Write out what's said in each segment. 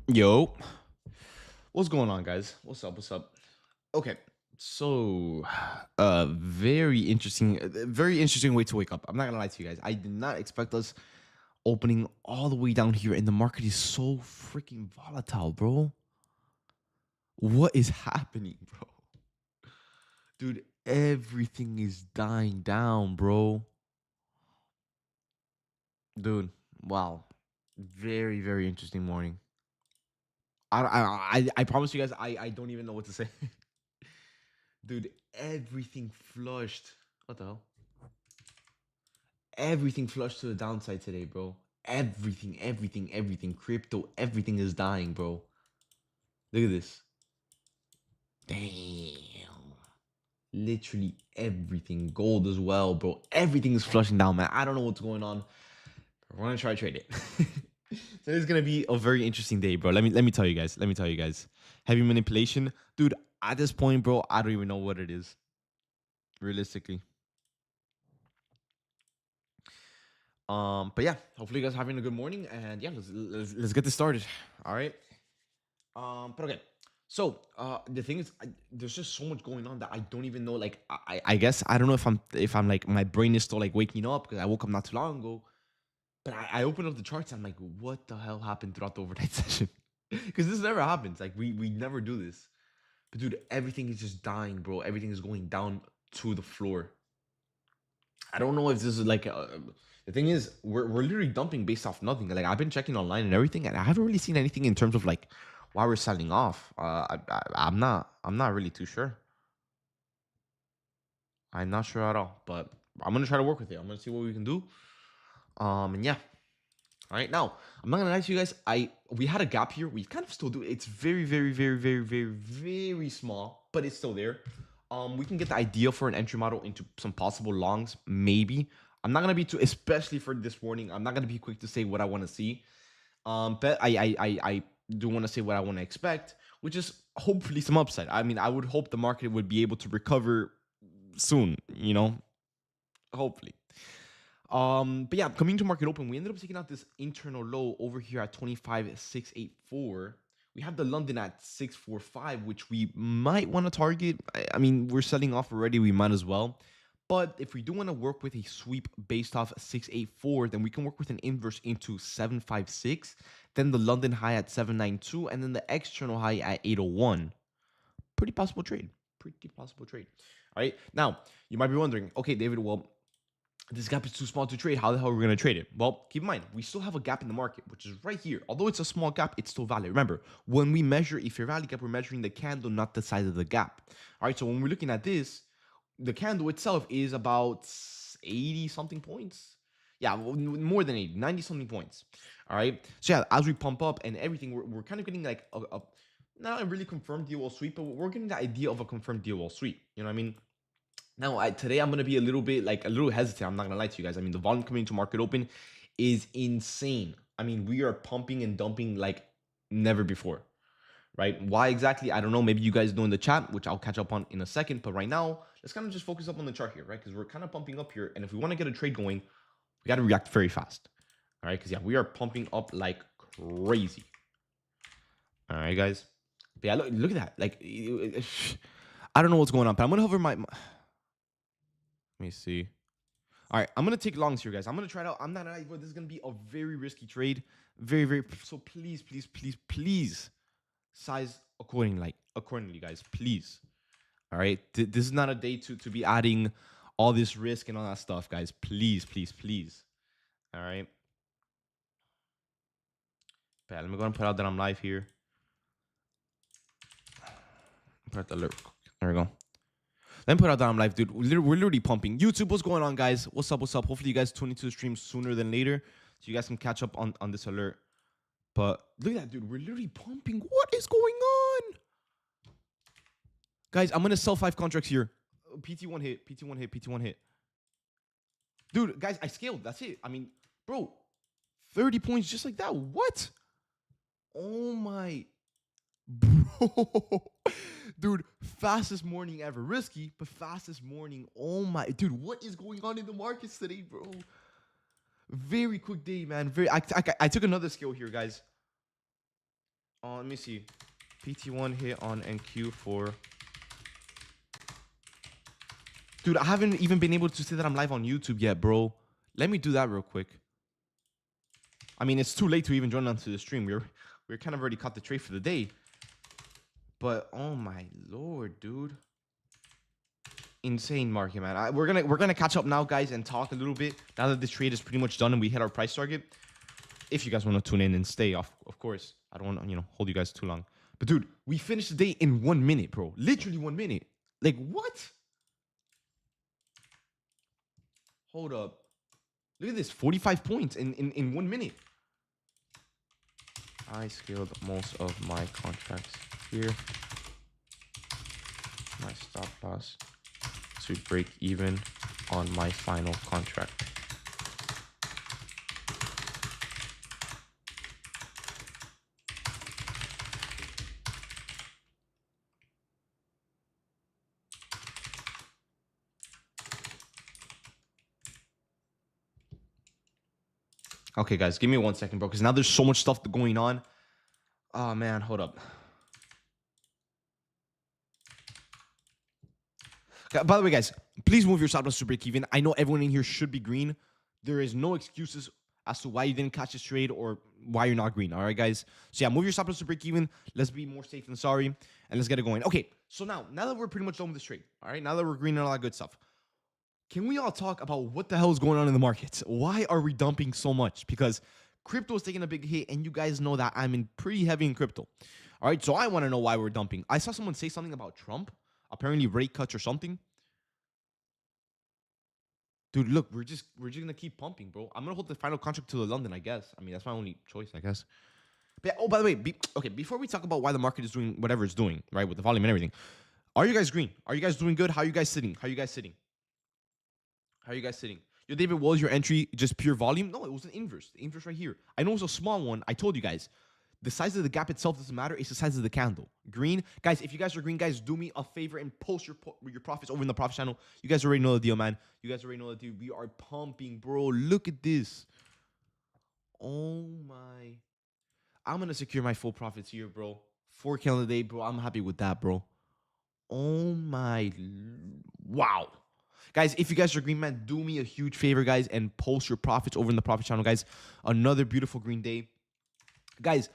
Yo, what's going on, guys? What's up? What's up? Okay, so very interesting way to wake up. I'm not gonna lie to you guys. I did not expect us opening all the way down here, and the market is so freaking volatile, bro. What is happening, bro? Dude, everything is dying down, bro. Dude, wow, very interesting morning. I promise you guys, I don't even know what to say. Dude, everything flushed. What the hell? Everything flushed to the downside today, bro. Everything. Crypto, everything is dying, bro. Look at this. Damn. Literally everything. Gold as well, bro. Everything is flushing down, man. I don't know what's going on. We're gonna try to trade it. So this is gonna be a very interesting day, bro. Let me tell you guys. Let me tell you guys. Heavy manipulation, dude. At this point, bro, I don't even know what it is. Realistically. But yeah, hopefully you guys are having a good morning, and yeah, let's get this started. All right. But okay. So the thing is, there's just so much going on that I don't even know. Like, I guess I don't know if I'm like my brain is still like waking up because I woke up not too long ago. But I opened up the charts. And I'm like, what the hell happened throughout the overnight session? Because this never happens. Like we never do this. But dude, everything is just dying, bro. Everything is going down to the floor. I don't know if this is like the thing is we're literally dumping based off nothing. Like I've been checking online and everything, and I haven't really seen anything in terms of like why we're selling off. I'm not really too sure. I'm not sure at all, but I'm gonna try to work with it. I'm gonna see what we can do. And yeah. All right, now I'm not gonna lie to you guys. We had a gap here. We kind of still do. It's very small, but it's still there. We can get the idea for an entry model into some possible longs, maybe. I'm not gonna be too, especially for this warning. I'm not gonna be quick to say what I want to see. But I do want to say what I want to expect, which is hopefully some upside. I mean, I would hope the market would be able to recover soon. Hopefully. But yeah, coming to market open, we ended up taking out this internal low over here at 25,684. We have the London at 645, which we might want to target. I mean, we're selling off already. We might as well. But if we do want to work with a sweep based off 684, then we can work with an inverse into 756, then the London high at 792, and then the external high at 801. Pretty possible trade. Pretty possible trade. All right. Now, you might be wondering, okay, David, well, this gap is too small to trade. How the hell are we going to trade it? Well, keep in mind, we still have a gap in the market, which is right here. Although it's a small gap, it's still valid. Remember, when we measure a fair value gap, we're measuring the candle, not the size of the gap. All right, so when we're looking at this, the candle itself is about 80 something points. Yeah, more than 80, 90 something points. All right, so yeah, as we pump up and everything, we're kind of getting like not a really confirmed DOL sweep, but we're getting the idea of a confirmed DOL sweep. You know what I mean? Now, today I'm gonna be a little hesitant. I'm not gonna lie to you guys. I mean, the volume coming to market open is insane. I mean, we are pumping and dumping like never before, right? Why exactly? I don't know. Maybe you guys know in the chat, which I'll catch up on in a second. But right now, let's kind of just focus up on the chart here, right? Because we're kind of pumping up here, and if we want to get a trade going, we got to react very fast, all right? Because yeah, we are pumping up like crazy. All right, guys. But yeah, look at that. Like, I don't know what's going on, but I'm gonna hover my. Let me see. All right, I'm gonna take longs here, guys. I'm gonna try it out. I'm not naive, but this is gonna be a very risky trade. Very. So please, size accordingly, guys. Please. All right. This is not a day to be adding all this risk and all that stuff, guys. Please. All right. But let me go and put out that I'm live here. Put the alert. There we go. Let me put out that I'm live, dude. We're literally pumping. YouTube, what's going on, guys? What's up? Hopefully you guys tune into the stream sooner than later so you guys can catch up on this alert. But look at that, dude. We're literally pumping. What is going on? Guys, I'm going to sell 5 contracts here. PT1 hit. Dude, guys, I scaled. That's it. I mean, bro, 30 points just like that. What? Oh, my. Bro. Dude, fastest morning ever. Risky, but fastest morning. Oh, my. Dude, what is going on in the markets today, bro? Very quick day, man. I took another scale here, guys. Let me see. PT1 hit on NQ4. Dude, I haven't even been able to say that I'm live on YouTube yet, bro. Let me do that real quick. I mean, it's too late to even join onto the stream. We're kind of already caught the trade for the day. But oh my lord, dude. Insane market, man. We're gonna catch up now, guys, and talk a little bit now that this trade is pretty much done and we hit our price target. If you guys want to tune in and stay off, of course. I don't want to, hold you guys too long. But dude, we finished the day in 1 minute, bro. Literally 1 minute. Like what? Hold up. Look at this, 45 points in 1 minute. I scaled most of my contracts here. My stop loss to break even on my final contract. Okay, guys, give me 1 second, bro, because now there's so much stuff going on. Oh, man, hold up. By the way, guys, please move your stop loss to break even. I know everyone in here should be green. There is no excuses as to why you didn't catch this trade or why you're not green. All right, guys? So, yeah, move your stop loss to break even. Let's be more safe than sorry, and let's get it going. Okay, so now that we're pretty much done with this trade, all right, now that we're green and all that good stuff, can we all talk about what the hell is going on in the markets? Why are we dumping so much? Because crypto is taking a big hit, and you guys know that I'm in pretty heavy in crypto. All right, so I want to know why we're dumping. I saw someone say something about Trump, apparently rate cuts or something. Dude, look, we're just gonna keep pumping, bro. I'm gonna hold the final contract to the London, I guess. I mean, that's my only choice, I guess. But yeah, oh, by the way, okay, before we talk about why the market is doing whatever it's doing, right, with the volume and everything, are you guys green? Are you guys doing good? How are you guys sitting? How are you guys sitting? How are you guys sitting? Your David, what was your entry? Just pure volume? No, it was an inverse. The inverse right here. I know it was a small one. I told you guys. The size of the gap itself doesn't matter. It's the size of the candle. Green. Guys, if you guys are green, guys, do me a favor and post your profits over in the profit channel. You guys already know the deal, man. You guys already know the deal. We are pumping, bro. Look at this. Oh, my. I'm going to secure my full profits here, bro. 4K on the day, bro. I'm happy with that, bro. Oh, my. Wow. Guys, if you guys are green, man, do me a huge favor, guys, and post your profits over in the profit channel, guys. Another beautiful green day. Guys,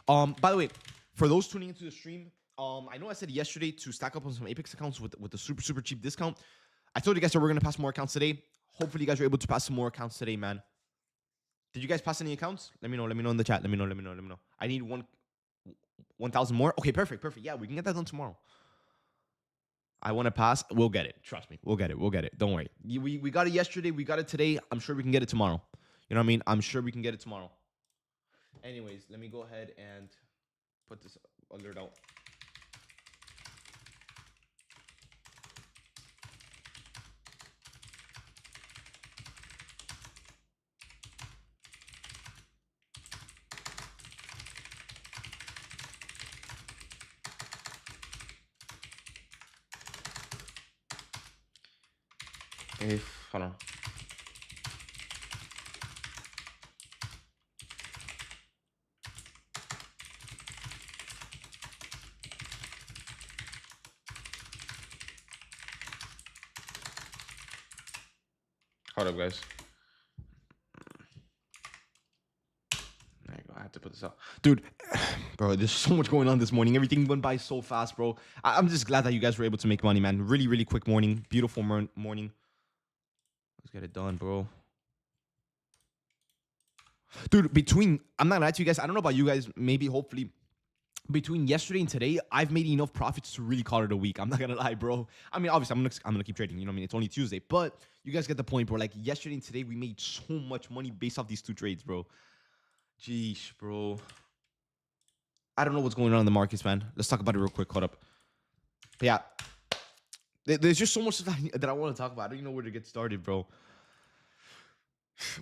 by the way, for those tuning into the stream, I know I said yesterday to stack up on some Apex accounts with the super, super cheap discount. I told you guys that we're going to pass more accounts today. Hopefully, you guys are able to pass some more accounts today, man. Did you guys pass any accounts? Let me know. Let me know in the chat. Let me know. I need 1,000 more. Okay, perfect. Yeah, we can get that done tomorrow. I want to pass. We'll get it. Trust me. We'll get it. Don't worry. We got it yesterday. We got it today. I'm sure we can get it tomorrow. You know what I mean? I'm sure we can get it tomorrow. Anyways, let me go ahead and put this alert out. Hold on. Hold up, guys. There you go. I have to put this out. Dude, bro, there's so much going on this morning. Everything went by so fast, bro. I'm just glad that you guys were able to make money, man. Really, really quick morning. Beautiful morning. Let's get it done, bro. Dude, I'm not gonna lie to you guys. I don't know about you guys. Maybe, hopefully, between yesterday and today, I've made enough profits to really call it a week. I'm not gonna lie, bro. I mean, obviously, I'm gonna keep trading. You know what I mean? It's only Tuesday, but you guys get the point, bro. Like yesterday and today, we made so much money based off these two trades, bro. Jeez, bro. I don't know what's going on in the markets, man. Let's talk about it real quick. Hold up. But yeah, there's just so much that I want to talk about. I don't even know where to get started, bro.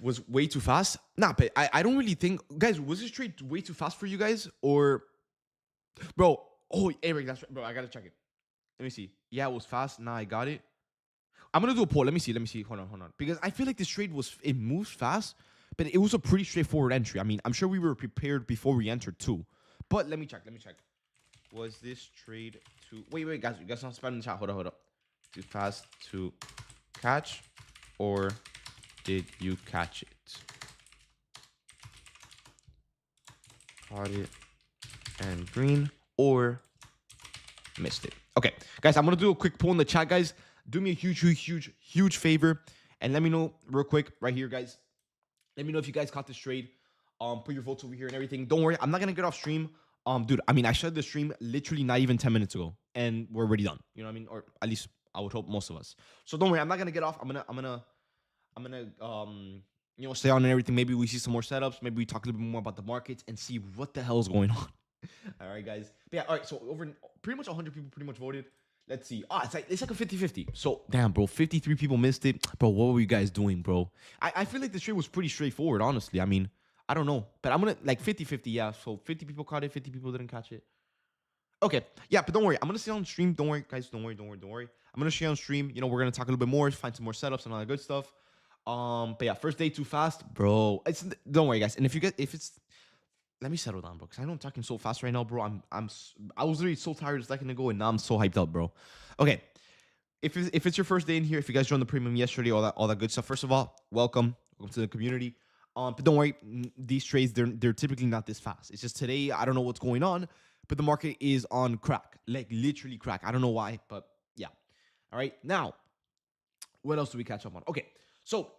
Was way too fast? Nah, but I don't really think, guys, was this trade way too fast for you guys? Or, bro, oh, Eric, that's right. Bro, I gotta check it. Let me see. Yeah, it was fast. Nah, I got it. I'm gonna do a poll. Let me see. Hold on. Because I feel like this trade it moves fast, but it was a pretty straightforward entry. I mean, I'm sure we were prepared before we entered too. But let me check. Let me check. Was this trade too? Wait, guys. You guys not spamming the chat. Hold up. Too fast to catch, or did you catch it? Caught it and green, or missed it. Okay, guys. I'm gonna do a quick poll in the chat, guys. Do me a huge favor, and let me know real quick right here, guys. Let me know if you guys caught this trade. Put your votes over here and everything. Don't worry, I'm not gonna get off stream. Dude, I mean, I started the stream literally not even 10 minutes ago, and we're already done. You know what I mean? Or at least I would hope most of us. So don't worry, I'm not gonna get off. I'm gonna stay on and everything. Maybe we see some more setups. Maybe we talk a little bit more about the markets and see what the hell is going on. All right, guys. But yeah, all right. So over pretty much 100 people pretty much voted. Let's see. It's like a 50-50. So damn, bro, 53 people missed it. Bro, what were you guys doing, bro? I feel like the trade was pretty straightforward, honestly. I mean, I don't know. But I'm gonna like 50-50, yeah. So 50 people caught it, 50 people didn't catch it. Okay. Yeah, but don't worry. I'm gonna stay on stream. Don't worry, guys. Don't worry. I'm gonna stay on stream. You know, we're gonna talk a little bit more, find some more setups and all that good stuff. But yeah, first day too fast, bro. Don't worry, guys. And if it's let me settle down, bro, because I know I'm talking so fast right now, bro. I was literally so tired a second ago, and now I'm so hyped up, bro. Okay, if it's your first day in here, if you guys joined the premium yesterday, all that good stuff. First of all, welcome to the community. But don't worry, these trades they're typically not this fast. It's just today I don't know what's going on, but the market is on crack, like literally crack. I don't know why, but yeah. All right, now what else do we catch up on? Okay, so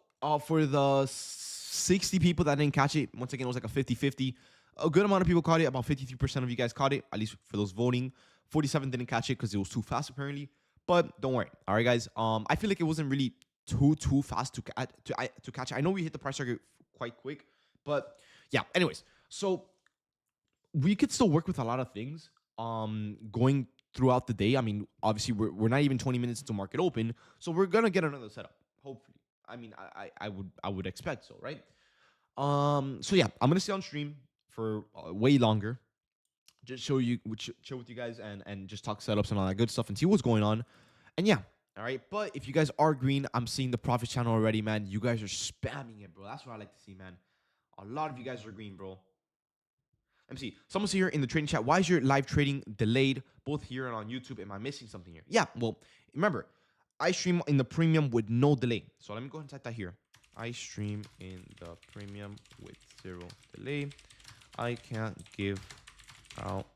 for the 60 people that didn't catch it, once again it was like a 50-50. A good amount of people caught it. About 53% of you guys caught it, at least for those voting. 47 didn't catch it because it was too fast, apparently. But don't worry. All right, guys. I feel like it wasn't really too fast to catch it. I know we hit the price target quite quick, but yeah. Anyways, so we could still work with a lot of things. Going throughout the day. I mean, obviously we're not even 20 minutes into market open, so we're gonna get another setup. Hopefully. I mean, I would expect so, right? So yeah, I'm gonna stay on stream for way longer, just chill with you guys and just talk setups and all that good stuff and see what's going on. And yeah, all right. But if you guys are green, I'm seeing the profit channel already, man. You guys are spamming it, bro. That's what I like to see, man. A lot of you guys are green, bro. Let me see. Someone's here in the trading chat. Why is your live trading delayed both here and on YouTube? Am I missing something here? Yeah, well, remember, I stream in the premium with no delay. So let me go ahead and type that here. I stream in the premium with 0 delay. I can't give out.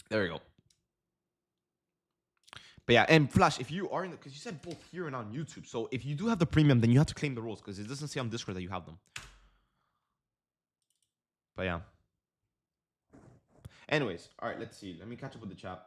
There we go. But yeah, and Flash, if you are in the, because you said both here and on YouTube. So if you do have the premium, then you have to claim the rules because it doesn't say on Discord that you have them. But yeah. Anyways, all right, let's see. Let me catch up with the chat.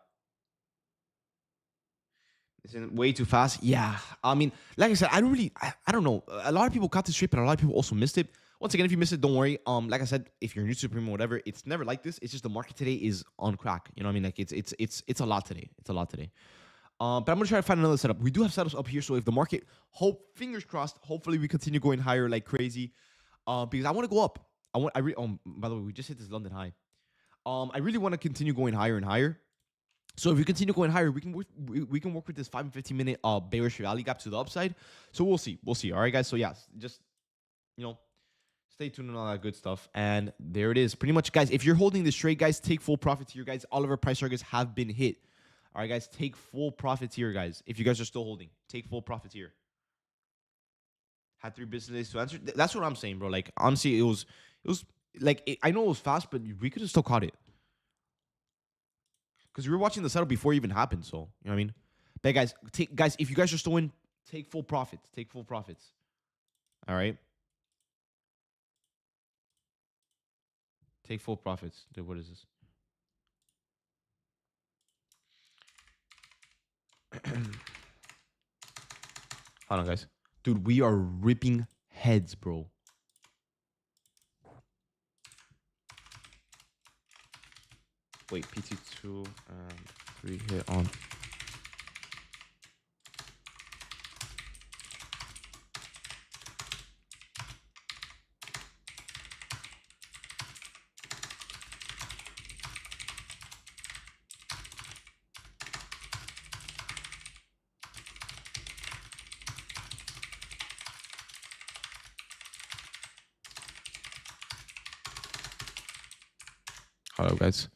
Isn't way too fast? Yeah. I mean, like I said, I don't know. A lot of people caught this trade, but a lot of people also missed it. Once again, if you missed it, don't worry. Like I said, if you're new to premium or whatever, it's never like this. It's just the market today is on crack. You know what I mean? Like it's a lot today. It's a lot today. But I'm gonna try to find another setup. We do have setups up here, so if the market, fingers crossed, hopefully we continue going higher like crazy. Because I want to go up. By the way, we just hit this London high. I really want to continue going higher and higher. So if we continue going higher, we can work with this 5 and 15 minute bearish rally gap to the upside. So we'll see. All right, guys. So yeah, just stay tuned and all that good stuff. And there it is. Pretty much, guys. If you're holding this trade, guys, take full profits here, guys. All of our price targets have been hit. All right, guys, take full profits here, guys. If you guys are still holding, take full profits here. Had 3 business days to answer. That's what I'm saying, bro. Like honestly, it was like I know it was fast, but we could have still caught it. Because we were watching the setup before it even happened, so you know what I mean. But guys, if you guys are still in, take full profits. Take full profits. All right. Take full profits. Dude, what is this? Hold on, guys. Dude, we are ripping heads, bro. Wait, PT2 and 3 hit on. Hold up, guys.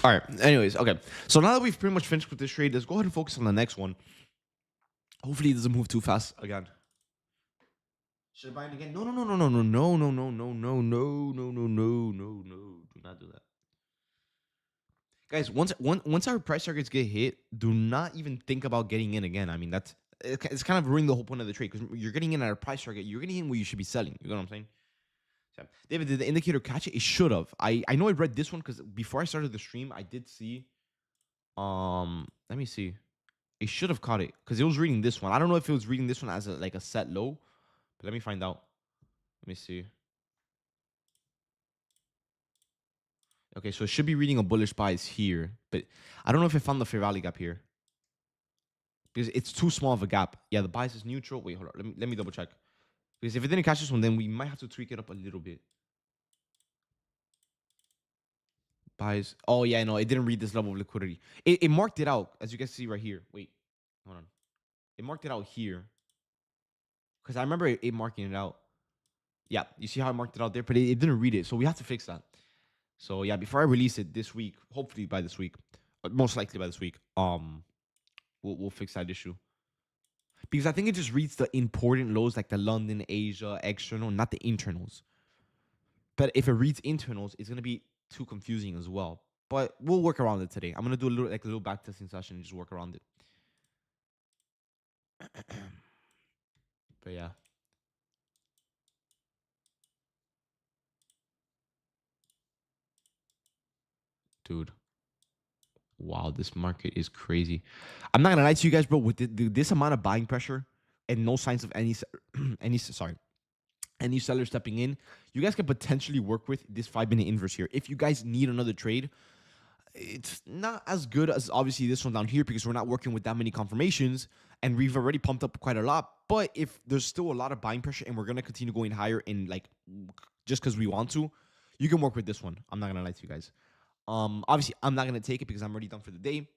All right. Anyways, okay. So now that we've pretty much finished with this trade, let's go ahead and focus on the next one. Hopefully, it doesn't move too fast again. Should I buy it again? No, no, no, no, no, no, no, no, no, no, no, no, no, no, no, no, no. Do not do that, guys. Once our price targets get hit, do not even think about getting in again. I mean, it's kind of ruining the whole point of the trade because you're getting in at a price target. You're getting in where you should be selling. You know what I'm saying? So, David, did the indicator catch it? It should have. I know I read this one because before I started the stream, I did see. Let me see. It should have caught it because it was reading this one. I don't know if it was reading this one as like a set low, but let me find out. Let me see. Okay, so it should be reading a bullish bias here, but I don't know if it found the fair value gap here because it's too small of a gap. Yeah, the bias is neutral. Wait, hold on. Let me double check because if it didn't catch this one, then we might have to tweak it up a little bit. Bias. Oh yeah, no, it didn't read this level of liquidity. It marked it out as you can see right here. Wait, hold on. It marked it out here because I remember it marking it out. Yeah, you see how I marked it out there, but it didn't read it, so we have to fix that. So yeah, before I release it this week, hopefully by this week, most likely by this week, we'll fix that issue because I think it just reads the important lows like the London, Asia, external, not the internals. But if it reads internals, it's gonna be too confusing as well. But we'll work around it today. I'm gonna do a little back testing session and just work around it. But yeah. Dude. Wow, this market is crazy. I'm not gonna lie to you guys, bro. With this amount of buying pressure and no signs of any any seller stepping in, you guys can potentially work with this 5-minute inverse here. If you guys need another trade, it's not as good as obviously this one down here because we're not working with that many confirmations and we've already pumped up quite a lot. But if there's still a lot of buying pressure and we're gonna continue going higher in like just because we want to, you can work with this one. I'm not gonna lie to you guys. Obviously, I'm not gonna take it because I'm already done for the day,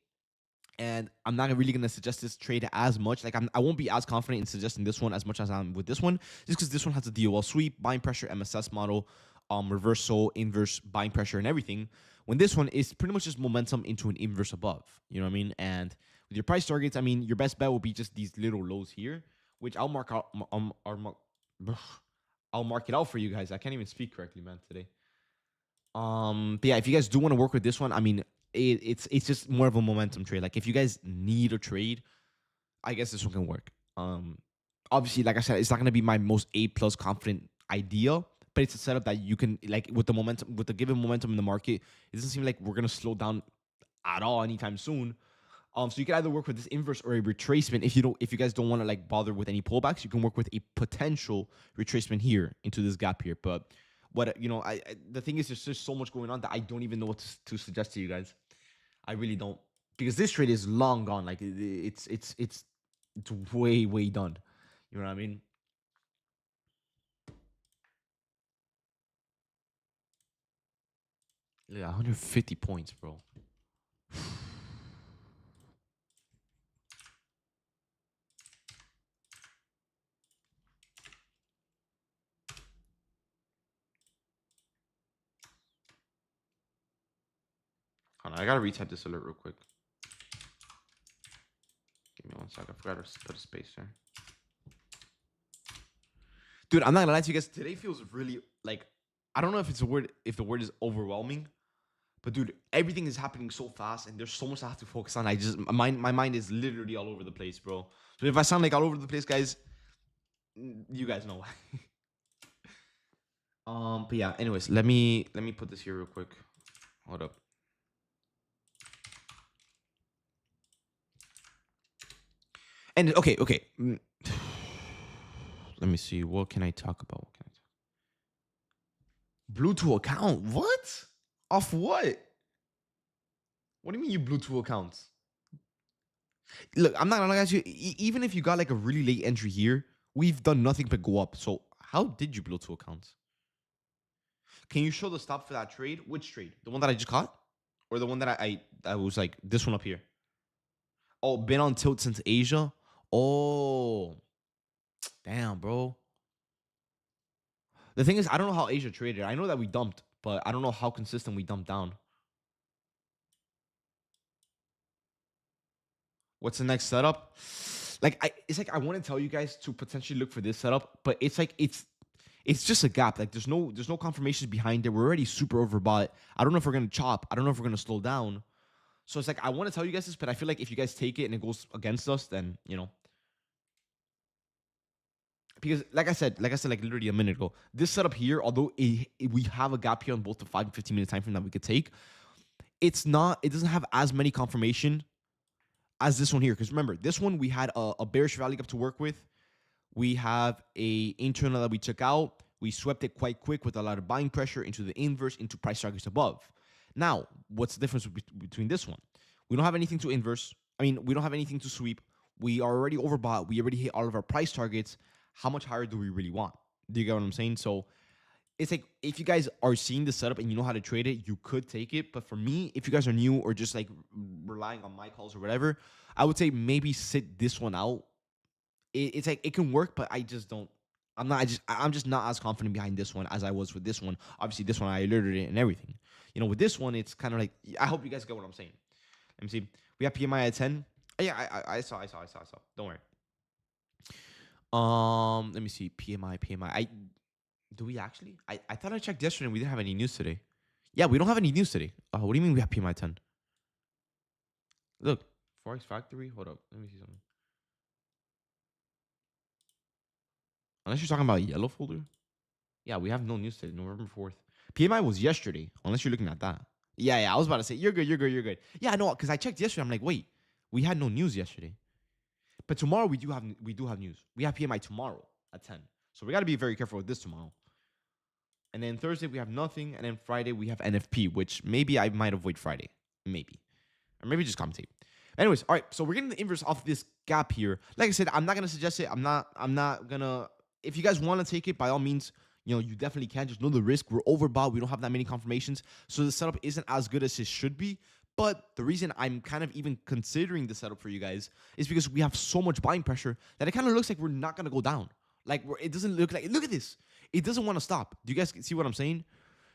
and I'm not really gonna suggest this trade as much. Like I won't be as confident in suggesting this one as much as I'm with this one, just because this one has a DOL sweep, buying pressure, MSS model, reversal, inverse buying pressure, and everything. When this one is pretty much just momentum into an inverse above. You know what I mean? And with your price targets, I mean, your best bet will be just these little lows here, which I'll mark out. I'll mark it out for you guys. I can't even speak correctly, man, today. But yeah, if you guys do want to work with this one, I mean, it's just more of a momentum trade. Like if you guys need a trade, I guess this one can work. Obviously, like I said, it's not gonna be my most A+ confident idea, but it's a setup that you can like with the momentum, with the given momentum in the market. It doesn't seem like we're gonna slow down at all anytime soon. So you can either work with this inverse or a retracement. If you guys don't want to like bother with any pullbacks, you can work with a potential retracement here into this gap here. But what I the thing is, there's just so much going on that I don't even know what to suggest to you guys. I really don't, because this trade is long gone. Like it's way done. You know what I mean? Yeah, 150 points, bro. Hold on, I gotta retype this alert real quick. Give me one sec. I forgot to put a space there. Dude, I'm not gonna lie to you guys. Today feels really like, I don't know if it's a word, if the word is overwhelming, but dude, everything is happening so fast and there's so much I have to focus on. My mind is literally all over the place, bro. So if I sound like all over the place, guys, you guys know. But yeah, anyways, let me put this here real quick. Hold up. And okay. Let me see. What can I talk about? Blew to account? What? Off what? What do you mean you blew 2 accounts? Look, I'm not gonna lie to you. Even if you got like a really late entry here, we've done nothing but go up. So how did you blow 2 accounts? Can you show the stop for that trade? Which trade? The one that I just caught, or the one that I was like this one up here? Oh, been on tilt since Asia. Oh, damn, bro. The thing is, I don't know how Asia traded. I know that we dumped, but I don't know how consistent we dumped down. What's the next setup? It's like I want to tell you guys to potentially look for this setup, but it's like it's just a gap. Like there's no confirmations behind it. We're already super overbought. I don't know if we're gonna chop. I don't know if we're gonna slow down. So it's like I want to tell you guys this, but I feel like if you guys take it and it goes against us, then because like literally a minute ago, this setup here, although we have a gap here on both the 5 and 15 minute time frame that we could take, it doesn't have as many confirmation as this one here. Because remember, this one we had a bearish rally up to work with. We have a internal that we took out. We swept it quite quick with a lot of buying pressure into the inverse, into price targets above. Now, what's the difference between this one? We don't have anything to inverse. I mean, we don't have anything to sweep. We are already overbought. We already hit all of our price targets. How much higher do we really want? Do you get what I'm saying? So it's like if you guys are seeing the setup and you know how to trade it, you could take it. But for me, if you guys are new or just like relying on my calls or whatever, I would say maybe sit this one out. It's like it can work, but I just don't. I'm just not as confident behind this one as I was with this one. Obviously, this one I alerted it and everything. With this one, it's kind of like I hope you guys get what I'm saying. Let me see. We have PMI at 10. Yeah, I saw. Don't worry. Let me see. PMI. Do we actually? I thought I checked yesterday and we didn't have any news today. Yeah, we don't have any news today. What do you mean we have PMI 10? Look, Forex Factory. Hold up. Let me see something. Unless you're talking about a yellow folder. Yeah, we have no news today, November 4th. PMI was yesterday, unless you're looking at that. Yeah, I was about to say, you're good. Yeah, no, because I checked yesterday. I'm like, wait, we had no news yesterday. But tomorrow we do have news. We have PMI tomorrow at 10. So we got to be very careful with this tomorrow. And then Thursday we have nothing. And then Friday we have NFP, which maybe I might avoid Friday. Maybe. Or maybe just commentate. Anyways, all right. So we're getting the inverse off this gap here. Like I said, I'm not going to suggest it. I'm not going to. If you guys want to take it, by all means, you definitely can. Just know the risk. We're overbought. We don't have that many confirmations. So the setup isn't as good as it should be. But the reason I'm kind of even considering the setup for you guys is because we have so much buying pressure that it kind of looks like we're not going to go down. Like it doesn't look like, look at this. It doesn't want to stop. Do you guys see what I'm saying?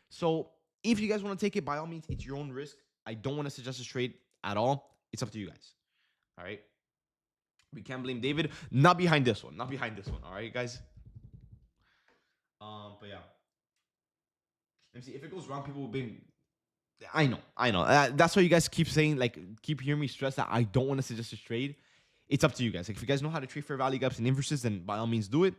So if you guys want to take it, by all means, it's your own risk. I don't want to suggest a trade at all. It's up to you guys. All right. We can't blame David. Not behind this one. All right, guys. But yeah. Let me see. If it goes wrong, people will be. I know. That's why you guys keep saying, like, keep hearing me stress that I don't want to suggest a trade. It's up to you guys. Like, if you guys know how to trade fair value gaps and inverses, then by all means do it.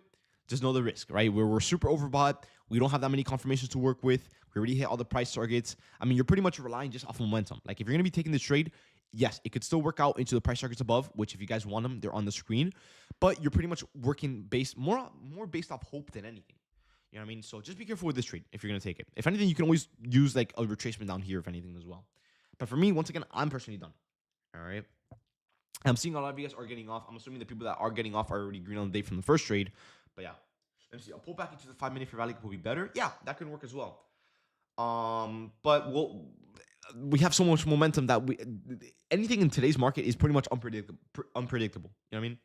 Just know the risk, right? We're super overbought. We don't have that many confirmations to work with. We already hit all the price targets. I mean, you're pretty much relying just off momentum. Like, if you're going to be taking this trade, yes, it could still work out into the price targets above, which if you guys want them, they're on the screen. But you're pretty much working more based off hope than anything. You know what I mean? So just be careful with this trade if you're going to take it. If anything, you can always use like a retracement down here, if anything, as well. But for me, once again, I'm personally done. All right. I'm seeing a lot of you guys are getting off. I'm assuming the people that are getting off are already green on the day from the first trade. But yeah. Let me see. I'll pull back into the 5-minute fair value will be better. Yeah, that could work as well. But we have so much momentum that anything in today's market is pretty much unpredictable. You know what I mean?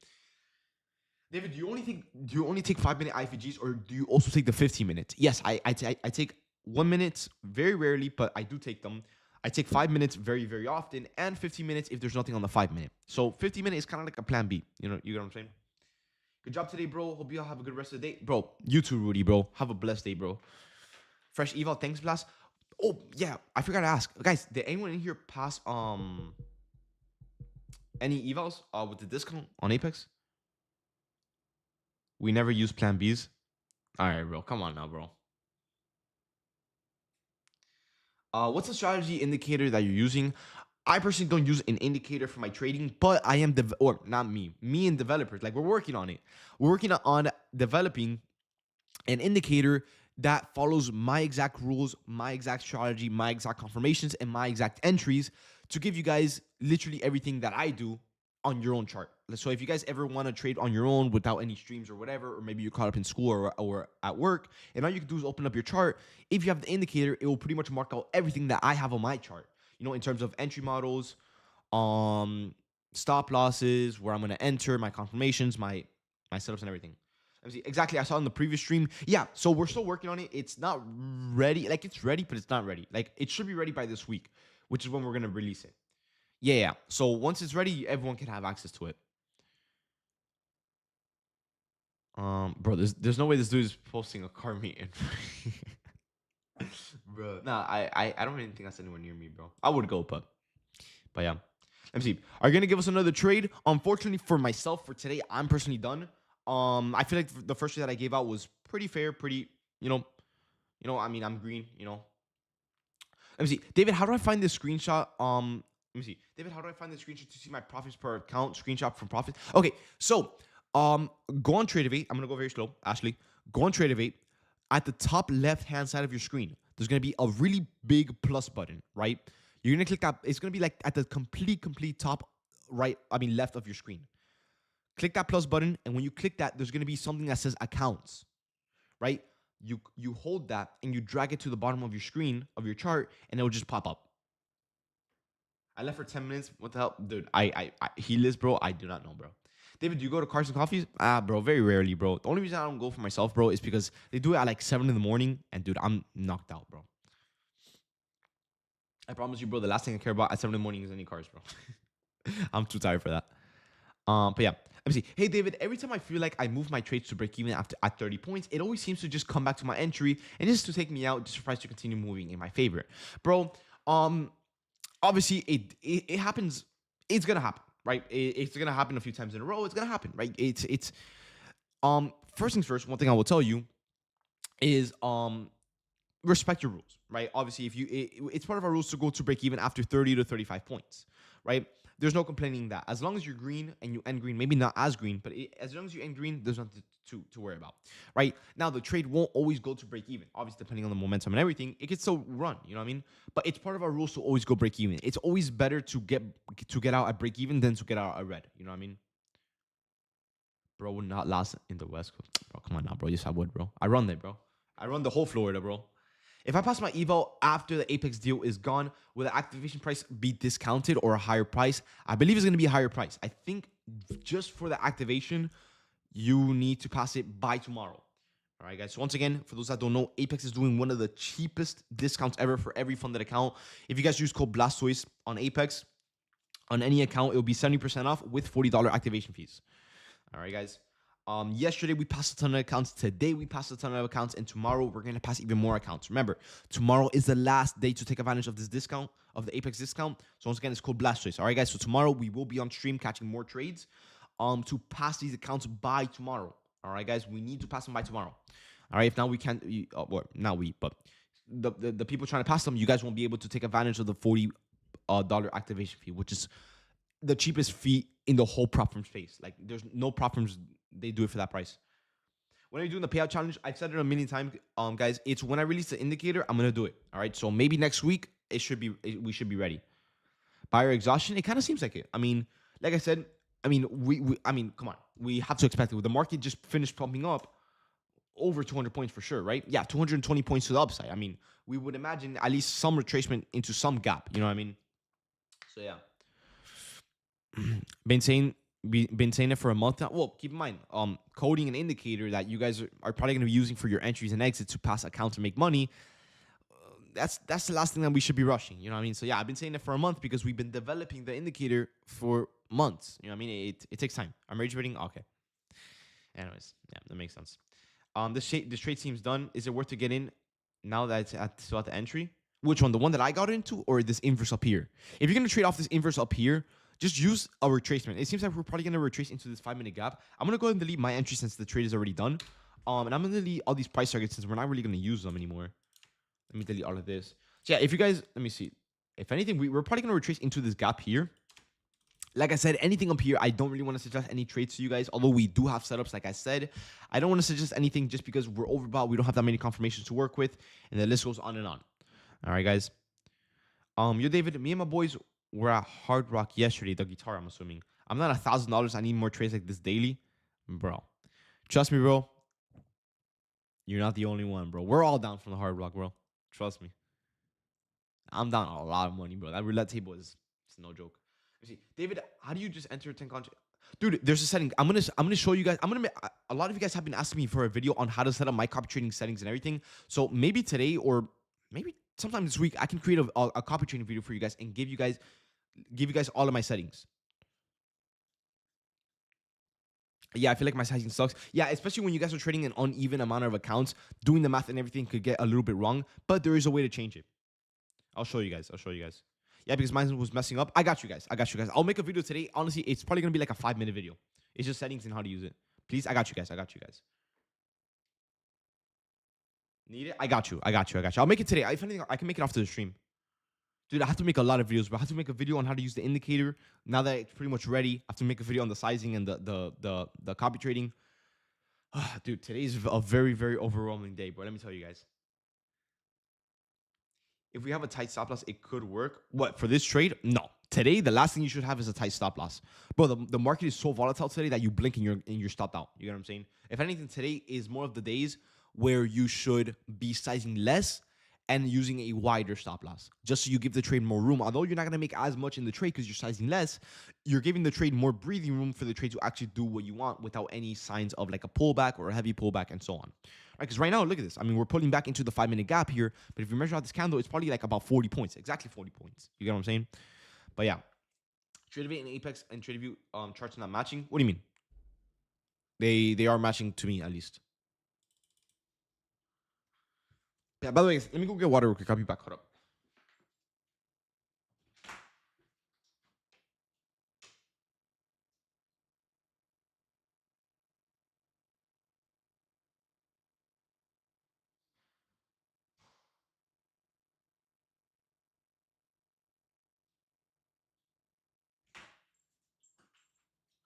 David, do you only take 5-minute IFGs or do you also take the 15 minutes? Yes, I take 1 minute very rarely, but I do take them. I take 5 minutes very, very often, and 15 minutes if there's nothing on the 5-minute. So 15 minutes is kind of like a plan B. You know what I'm saying? Good job today, bro. Hope you all have a good rest of the day. Bro, you too, Rudy, bro. Have a blessed day, bro. Fresh eval, thanks, Blast. Oh, yeah, I forgot to ask. Guys, did anyone in here pass any evals with the discount on Apex? We never use plan Bs. All right, bro. Come on now, bro. What's the strategy indicator that you're using? I personally don't use an indicator for my trading, but I am or not me and developers. Like, we're working on it. We're working on developing an indicator that follows my exact rules, my exact strategy, my exact confirmations, and my exact entries to give you guys literally everything that I do on your own chart. So if you guys ever want to trade on your own without any streams or whatever, or maybe you're caught up in school or at work, and all you can do is open up your chart. If you have the indicator, it will pretty much mark out everything that I have on my chart. You know, in terms of entry models, um, stop losses, where I'm gonna enter, my confirmations, my setups and everything. Let me see. Exactly. I saw in the previous stream. Yeah. So we're still working on it. It's not ready. Like it's ready, but it's not ready. Like it should be ready by this week, which is when we're gonna release it. Yeah, yeah. So once it's ready, everyone can have access to it. Bro, there's no way this dude is posting a car meeting. Bro, nah, I don't even think that's anywhere near me, bro. I would go, but yeah. Let me see. Are you gonna give us another trade? Unfortunately for myself, for today, I'm personally done. I feel like the first trade that I gave out was pretty fair, pretty, I mean, I'm green, Let me see. David, how do I find this screenshot? Let me see. David, how do I find the screenshot to see my profits per account? Screenshot from profits. Okay, so go on Tradeovate. I'm gonna go very slow, Ashley. Go on Tradeovate. At the top left-hand side of your screen, there's gonna be a really big plus button, right? You're gonna click that. It's gonna be like at the complete top right, left of your screen. Click that plus button, and when you click that, there's gonna be something that says accounts, right? You hold that and you drag it to the bottom of your screen of your chart, and it will just pop up. I left for 10 minutes. What the hell, dude? He lists, bro. I do not know, bro. David, do you go to Cars and Coffees? Bro, very rarely, bro. The only reason I don't go for myself, bro, is because they do it at like 7 in the morning, and dude, I'm knocked out, bro. I promise you, bro. The last thing I care about at 7 in the morning is any cars, bro. I'm too tired for that. But yeah, let me see. Hey, David, every time I feel like I move my trades to break even after at 30 points, it always seems to just come back to my entry and just to take me out, just for price to continue moving in my favor. Bro, obviously it happens. It's gonna happen, right? It's gonna happen a few times in a row. It's gonna happen, right? It's first things first. One thing I will tell you is respect your rules, right? Obviously, if it's part of our rules to go to break even after 30 to 35 points, right? There's no complaining that. As long as you're green and you end green, maybe not as green, but as long as you end green, there's nothing to worry about, right? Now, the trade won't always go to break even. Obviously, depending on the momentum and everything, it can still run, you know what I mean? But it's part of our rules to always go break even. It's always better to get out at break even than to get out at red, you know what I mean? Bro, would not last in the West Coast. Bro, come on now, bro. Yes, I would, bro. I run there, bro. I run the whole Florida, bro. If I pass my eval after the Apex deal is gone, will the activation price be discounted or a higher price? I believe it's going to be a higher price. I think just for the activation, you need to pass it by tomorrow. All right, guys. So once again, for those that don't know, Apex is doing one of the cheapest discounts ever for every funded account. If you guys use code Blastoise on Apex, on any account, it will be 70% off with $40 activation fees. All right, guys. Yesterday we passed a ton of accounts. Today we passed a ton of accounts, and tomorrow we're gonna pass even more accounts. Remember, tomorrow is the last day to take advantage of this discount, of the Apex discount. So once again, it's called Blastoise. All right, guys. So tomorrow we will be on stream catching more trades. To pass these accounts by tomorrow. All right, guys. We need to pass them by tomorrow. All right. If now we can't, or not we, but the people trying to pass them, you guys won't be able to take advantage of the $40 activation fee, which is the cheapest fee in the whole prop firm space. Like, there's no prop firms they do it for that price. When are you doing the payout challenge? I've said it a million times, guys. It's when I release the indicator, I'm gonna do it. All right. So maybe next week we should be ready. Buyer exhaustion. It kind of seems like it. I mean, like I said, come on. We have to expect it. The market just finished pumping up over 200 points for sure, right? Yeah, 220 points to the upside. I mean, we would imagine at least some retracement into some gap. You know what I mean? So yeah. Been saying it for a month now. Well, keep in mind, coding an indicator that you guys are probably going to be using for your entries and exits to pass accounts to make money. That's the last thing that we should be rushing. You know what I mean? So yeah, I've been saying it for a month because we've been developing the indicator for months. You know what I mean? It takes time. I'm rage trading. Okay. Anyways, yeah, that makes sense. This trade seems done. Is it worth to get in now that it's still at the entry? Which one? The one that I got into, or this inverse up here? If you're gonna trade off this inverse up here, just use a retracement. It seems like we're probably going to retrace into this 5-minute gap. I'm going to go ahead and delete my entry since the trade is already done. And I'm going to delete all these price targets since we're not really going to use them anymore. Let me delete all of this. So yeah, if you guys, let me see. If anything, we're probably going to retrace into this gap here. Like I said, anything up here, I don't really want to suggest any trades to you guys. Although we do have setups, like I said. I don't want to suggest anything just because we're overbought. We don't have that many confirmations to work with. And the list goes on and on. All right, guys. Yo, David, me and my boys... We're at Hard Rock yesterday, the guitar, I'm assuming. I'm not $1,000. I need more trades like this daily, bro. Trust me, bro. You're not the only one, bro. We're all down from the hard block, bro. Trust me. I'm down a lot of money, bro. That roulette table is it's no joke. You see, David, how do you just enter 10 contract? Dude, there's a setting. I'm gonna show you guys. A lot of you guys have been asking me for a video on how to set up my copy trading settings and everything. So maybe today or maybe sometime this week, I can create a copy trading video for you guys and give you guys all of my settings. Yeah, I feel like my sizing sucks. Yeah, especially when you guys are trading an uneven amount of accounts, doing the math and everything could get a little bit wrong, but there is a way to change it. I'll show you guys. Yeah, because mine was messing up. I got you guys. I'll make a video today. Honestly, it's probably gonna be like a 5-minute video. It's just settings and how to use it. Please, I got you guys. Need it? I got you. I'll make it today. If anything, I can make it after the stream. Dude, I have to make a lot of videos, but I have to make a video on how to use the indicator. Now that it's pretty much ready, I have to make a video on the sizing and the copy trading. Dude, today's a very, very overwhelming day, bro. Let me tell you guys. If we have a tight stop loss, it could work. What, for this trade? No. Today, the last thing you should have is a tight stop loss. Bro, the market is so volatile today that you blink and you're stopped out. You get what I'm saying? If anything, today is more of the days where you should be sizing less and using a wider stop loss, just so you give the trade more room. Although you're not gonna make as much in the trade because you're sizing less, you're giving the trade more breathing room for the trade to actually do what you want without any signs of like a pullback or a heavy pullback and so on. Right? Because right now, look at this. I mean, we're pulling back into the 5-minute gap here, but if you measure out this candle, it's probably like about 40 points, exactly 40 points. You get what I'm saying? But yeah, TradeView and Apex and TradeView charts are not matching. What do you mean? They are matching to me at least. Yeah, by the way, let me go get water real quick. I'll be back. Hold up.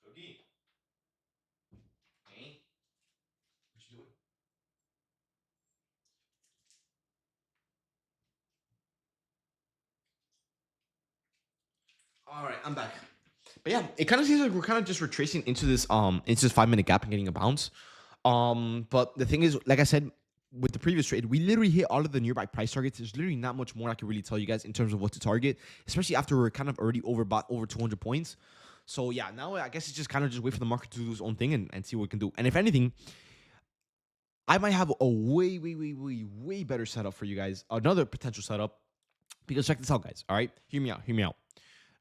Cookie. Hey. What you doing? All right, I'm back. But yeah, it kind of seems like we're kind of just retracing into this 5-minute gap and getting a bounce. But the thing is, like I said with the previous trade, we literally hit all of the nearby price targets. There's literally not much more I can really tell you guys in terms of what to target, especially after we're kind of already overbought over 200 points. So yeah, now I guess it's just kind of just wait for the market to do its own thing and see what we can do. And if anything, I might have a way, way, way, way, way better setup for you guys. Another potential setup. Because check this out, guys. All right, hear me out.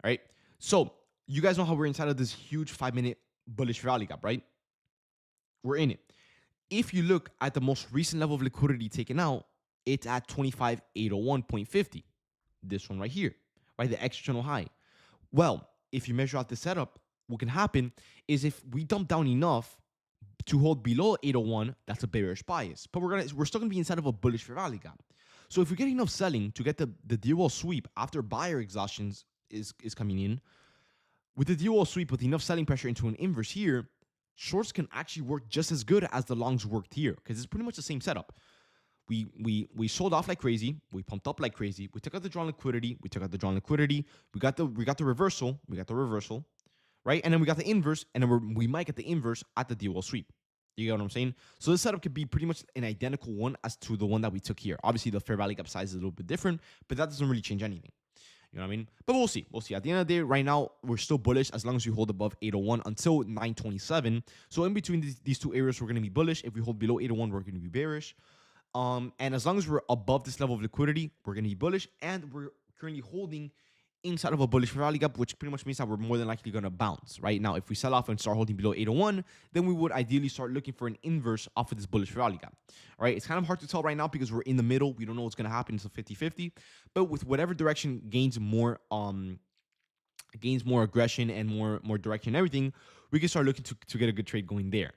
All right. So you guys know how we're inside of this huge 5-minute bullish rally gap, right? We're in it. If you look at the most recent level of liquidity taken out, it's at 25,801.50. This one right here, right? The external high. Well, if you measure out the setup, what can happen is if we dump down enough to hold below 801, that's a bearish bias. But we're still gonna be inside of a bullish rally gap. So if we get enough selling to get the DWO sweep after buyer exhaustions is coming in, with the DWO sweep with enough selling pressure into an inverse here, shorts can actually work just as good as the longs worked here because it's pretty much the same setup. We sold off like crazy. We pumped up like crazy. We took out the drawn liquidity. We got the reversal. Right? And then we got the inverse, and then we might get the inverse at the DWO sweep. You get what I'm saying? So this setup could be pretty much an identical one as to the one that we took here. Obviously, the fair value gap size is a little bit different, but that doesn't really change anything. You know what I mean? But we'll see. At the end of the day, right now, we're still bullish as long as we hold above 801 until 927. So in between these two areas, we're going to be bullish. If we hold below 801, we're going to be bearish. And as long as we're above this level of liquidity, we're going to be bullish. And we're currently holding inside of a bullish rally gap, which pretty much means that we're more than likely going to bounce. Right now, if we sell off and start holding below 801, then we would ideally start looking for an inverse off of this bullish rally gap. All right, it's kind of hard to tell right now because we're in the middle. We don't know what's going to happen. It's a 50-50. But with whatever direction gains more aggression and more direction and everything, we can start looking to get a good trade going there.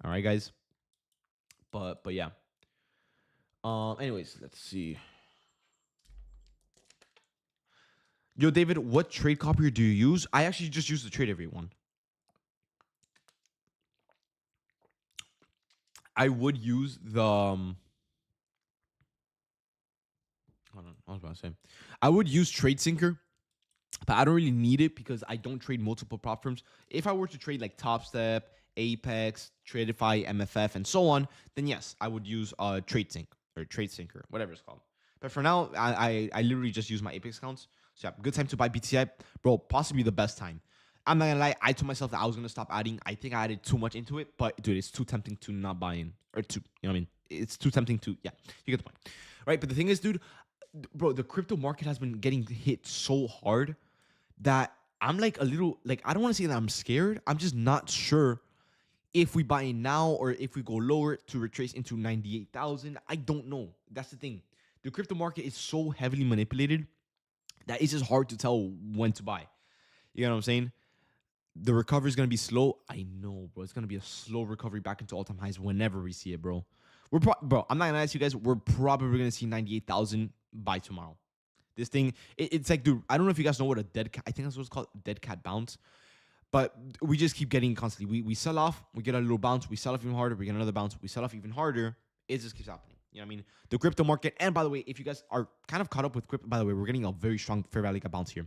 All right, guys. But yeah. Anyways, let's see. Yo, David, what trade copier do you use? I actually just use the Trade Every one. I would use the. Hold on, I was about to say. I would use TradeSyncer but I don't really need it because I don't trade multiple prop firms. If I were to trade like Top Step, Apex, Tradeify, MFF, and so on, then yes, I would use TradeSync or TradeSyncer, whatever it's called. But for now, I literally just use my Apex accounts. So yeah, good time to buy BTI, bro. Possibly the best time. I'm not gonna lie. I told myself that I was gonna stop adding. I think I added too much into it, but dude, it's too tempting to not buy in or to, you know what I mean? It's too tempting to, yeah, you get the point, right? But the thing is, dude, bro, the crypto market has been getting hit so hard that I'm like a little like I don't want to say that I'm scared. I'm just not sure if we buy in now or if we go lower to retrace into 98,000. I don't know. That's the thing. The crypto market is so heavily manipulated that it's just hard to tell when to buy. You know what I'm saying? The recovery is gonna be slow. I know, bro. It's gonna be a slow recovery back into all-time highs whenever we see it, bro. Bro. I'm not gonna ask you guys. We're probably gonna see 98,000 by tomorrow. This thing, it's like, dude, I don't know if you guys know what a dead cat, I think that's what it's called, dead cat bounce. But we just keep getting constantly. We sell off, we get a little bounce, we sell off even harder, we get another bounce, we sell off even harder. It just keeps happening. You know what I mean? The crypto market, and by the way, if you guys are kind of caught up with crypto, by the way, we're getting a very strong fair value gap bounce here.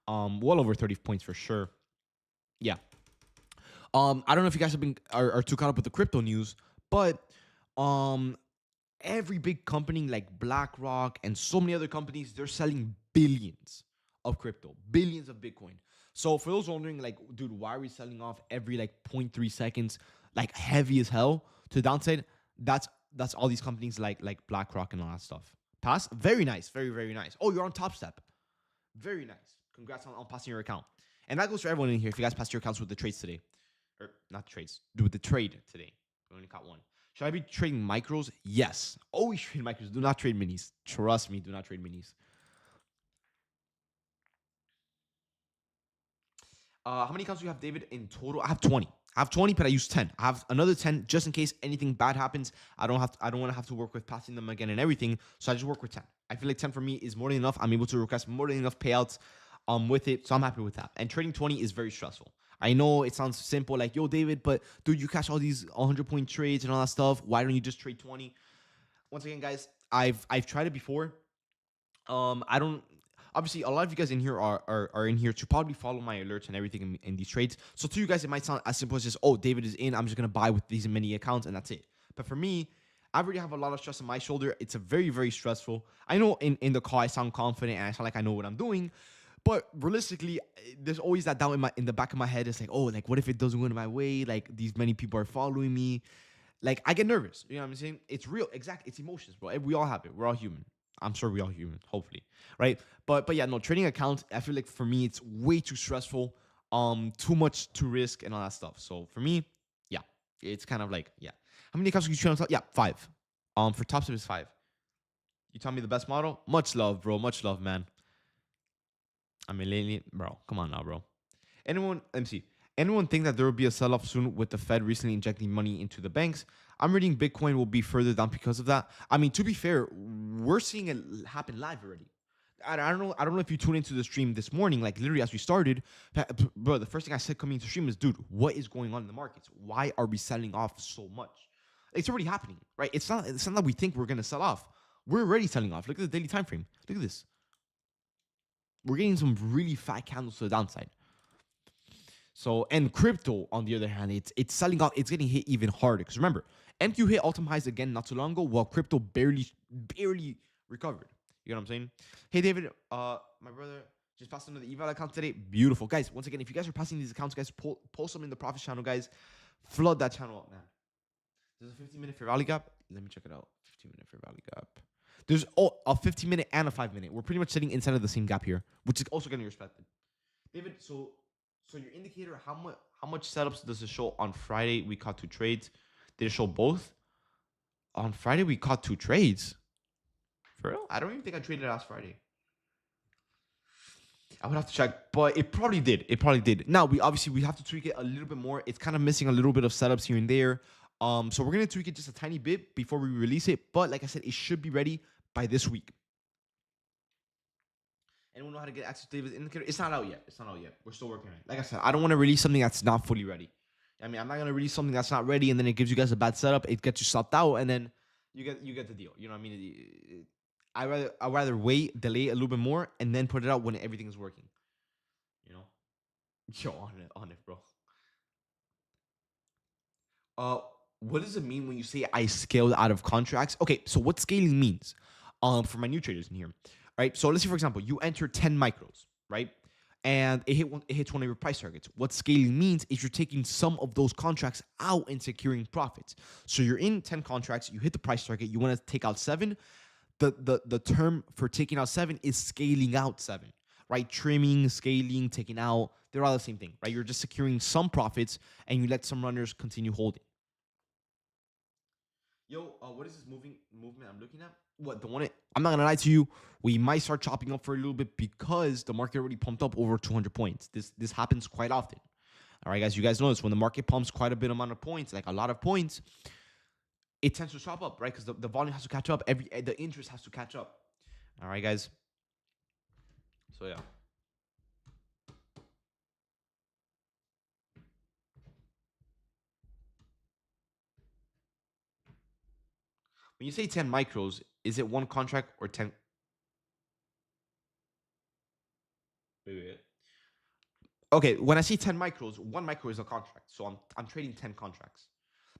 Well over 30 points for sure. Yeah. I don't know if you guys have been are too caught up with the crypto news, but um every big company like BlackRock and so many other companies, they're selling billions of crypto, billions of Bitcoin. So for those wondering, like, dude, why are we selling off every like 0.3 seconds, like heavy as hell to the downside? That's all these companies like BlackRock and all that stuff. Pass, very nice, very nice. Oh, you're on Top Step, very nice. Congrats on passing your account. And that goes for everyone in here. If you guys passed your accounts with the trades today, or not trades, do with the trade today. We only caught one. Should I be trading micros? Yes. Always trade micros. Do not trade minis. Trust me, do not trade minis. How many accounts do you have, David, in total? I have 20. I have 20, but I use 10. I have another 10 just in case anything bad happens. I don't want to have to work with passing them again and everything. So I just work with 10. I feel like 10 for me is more than enough. I'm able to request more than enough payouts with it. So I'm happy with that. And trading 20 is very stressful. I know it sounds simple, like, yo, David, but dude, you cash all these 100-point trades and all that stuff. Why don't you just trade 20? Once again, guys, I've tried it before. I don't. Obviously, a lot of you guys in here are in here to probably follow my alerts and everything in these trades. So to you guys, it might sound as simple as just, oh, David is in. I'm just gonna buy with these many accounts and that's it. But for me, I already have a lot of stress on my shoulder. It's a very stressful. I know in the call I sound confident and I sound like I know what I'm doing. But realistically, there's always that doubt in the back of my head. It's like, oh, like what if it doesn't go my way? Like these many people are following me. Like I get nervous. You know what I'm saying? It's real. Exactly. It's emotions, bro. We all have it. We're all human. I'm sure we all human. Hopefully, right? But yeah, no, trading accounts. I feel like for me, it's way too stressful. Too much to risk and all that stuff. So for me, yeah, it's kind of like, yeah. How many accounts can you trade on top? Yeah, 5. For top step is 5. You tell me the best model. Much love, bro. Much love, man. I mean, lately, bro. Come on now, bro. Let me see. Anyone think that there will be a sell-off soon with the Fed recently injecting money into the banks? I'm reading Bitcoin will be further down because of that. I mean, to be fair, we're seeing it happen live already. I don't know. I don't know if you tuned into the stream this morning, like literally as we started, bro. The first thing I said coming into stream is, dude, what is going on in the markets? Why are we selling off so much? It's already happening, right? It's not that we think we're gonna sell off. We're already selling off. Look at the daily time frame. Look at this. We're getting some really fat candles to the downside. So, and crypto, on the other hand, it's selling off. It's getting hit even harder. Because remember, MQ hit all-time highs again not too long ago, while crypto barely recovered. You know what I'm saying? Hey, David, my brother just passed another eval account today. Beautiful. Guys, once again, if you guys are passing these accounts, guys, post them in the profit channel, guys. Flood that channel up, man. There's a 15-minute fair value gap. Let me check it out. 15-minute fair value gap. There's a 15-minute and a 5-minute. We're pretty much sitting inside of the same gap here, which is also getting respected. David, so your indicator, how much setups does it show on Friday? We caught 2 trades. Did it show both? On Friday we caught 2 trades. For real? I don't even think I traded last Friday. I would have to check, but it probably did. It probably did. Now we have to tweak it a little bit more. It's kind of missing a little bit of setups here and there. So we're gonna tweak it just a tiny bit before we release it. But like I said, it should be ready by this week. Anyone know how to get access to David's indicator? It's not out yet. We're still working on it. Like I said, I don't want to release something that's not fully ready. I mean, I'm not gonna release something that's not ready, and then it gives you guys a bad setup. It gets you stopped out, and then you get the deal. You know what I mean? I'd rather wait, delay a little bit more, and then put it out when everything is working. Yo, on it, bro. Uh, what does it mean when you say I scaled out of contracts? Okay, so what scaling means, for my new traders in here, right? So let's say, for example, you enter 10 micros, right? And it hits one of your price targets. What scaling means is you're taking some of those contracts out and securing profits. So you're in 10 contracts, you hit the price target, you want to take out seven. The term for taking out seven is scaling out seven, right? Trimming, scaling, taking out, they're all the same thing, right? You're just securing some profits and you let some runners continue holding. Yo, what is this movement I'm looking at? What the one? I'm not gonna lie to you. We might start chopping up for a little bit because the market already pumped up over 200 points. This happens quite often. All right, guys. You guys know this. When the market pumps quite a bit amount of points, like a lot of points, it tends to chop up, right? Because the volume has to catch up. The interest has to catch up. All right, guys. So yeah. When you say 10 micros, is it one contract or 10? Wait. Okay, when I say 10 micros, one micro is a contract. So I'm trading 10 contracts.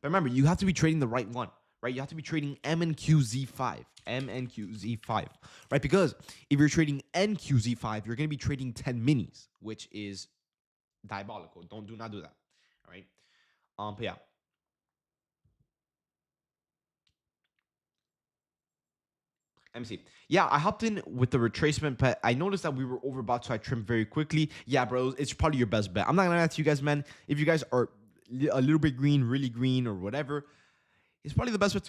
But remember, you have to be trading the right one, right? You have to be trading MNQZ5, MNQZ5, right? Because if you're trading NQZ5, you're going to be trading 10 minis, which is diabolical. Do not do that. All right. But yeah. Let me see. Yeah, I hopped in with the retracement, but I noticed that we were overbought, so I trimmed very quickly. Yeah, bro, it's probably your best bet. I'm not gonna lie to you guys, man. If you guys are a little bit green, really green, or whatever, it's probably the best way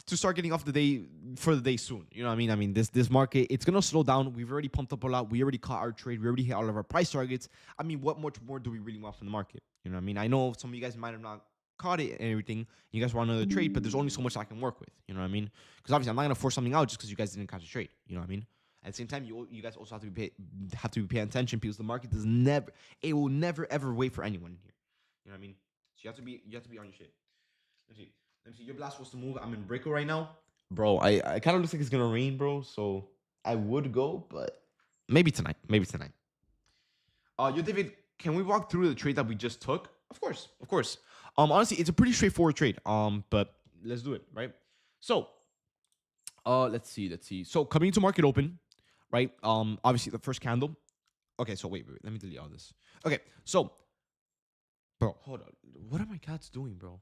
to start getting off the day for the day soon. You know what I mean? I mean, this market, it's gonna slow down. We've already pumped up a lot. We already caught our trade. We already hit all of our price targets. I mean, what much more do we really want from the market? You know what I mean? I know some of you guys might have not caught it and everything. You guys want another trade, but there's only so much I can work with. You know what I mean? Because obviously, I'm not gonna force something out just because you guys didn't catch a trade. You know what I mean? At the same time, you guys also have to be paying attention because the market does never, it will never ever wait for anyone here. You know what I mean? So you have to be on your shit. Let's see. Let me see. Your blast was to move. I'm in Brickle right now. Bro, I kind of looks like it's gonna rain, bro. So I would go, but maybe tonight. Maybe tonight. Yo, David, can we walk through the trade that we just took? Of course, of course. Honestly, it's a pretty straightforward trade. But let's do it, right? So, let's see. So coming to market open, right? Obviously the first candle. Okay, so wait. Let me delete all this. Okay, so, bro, hold on. What are my cats doing, bro?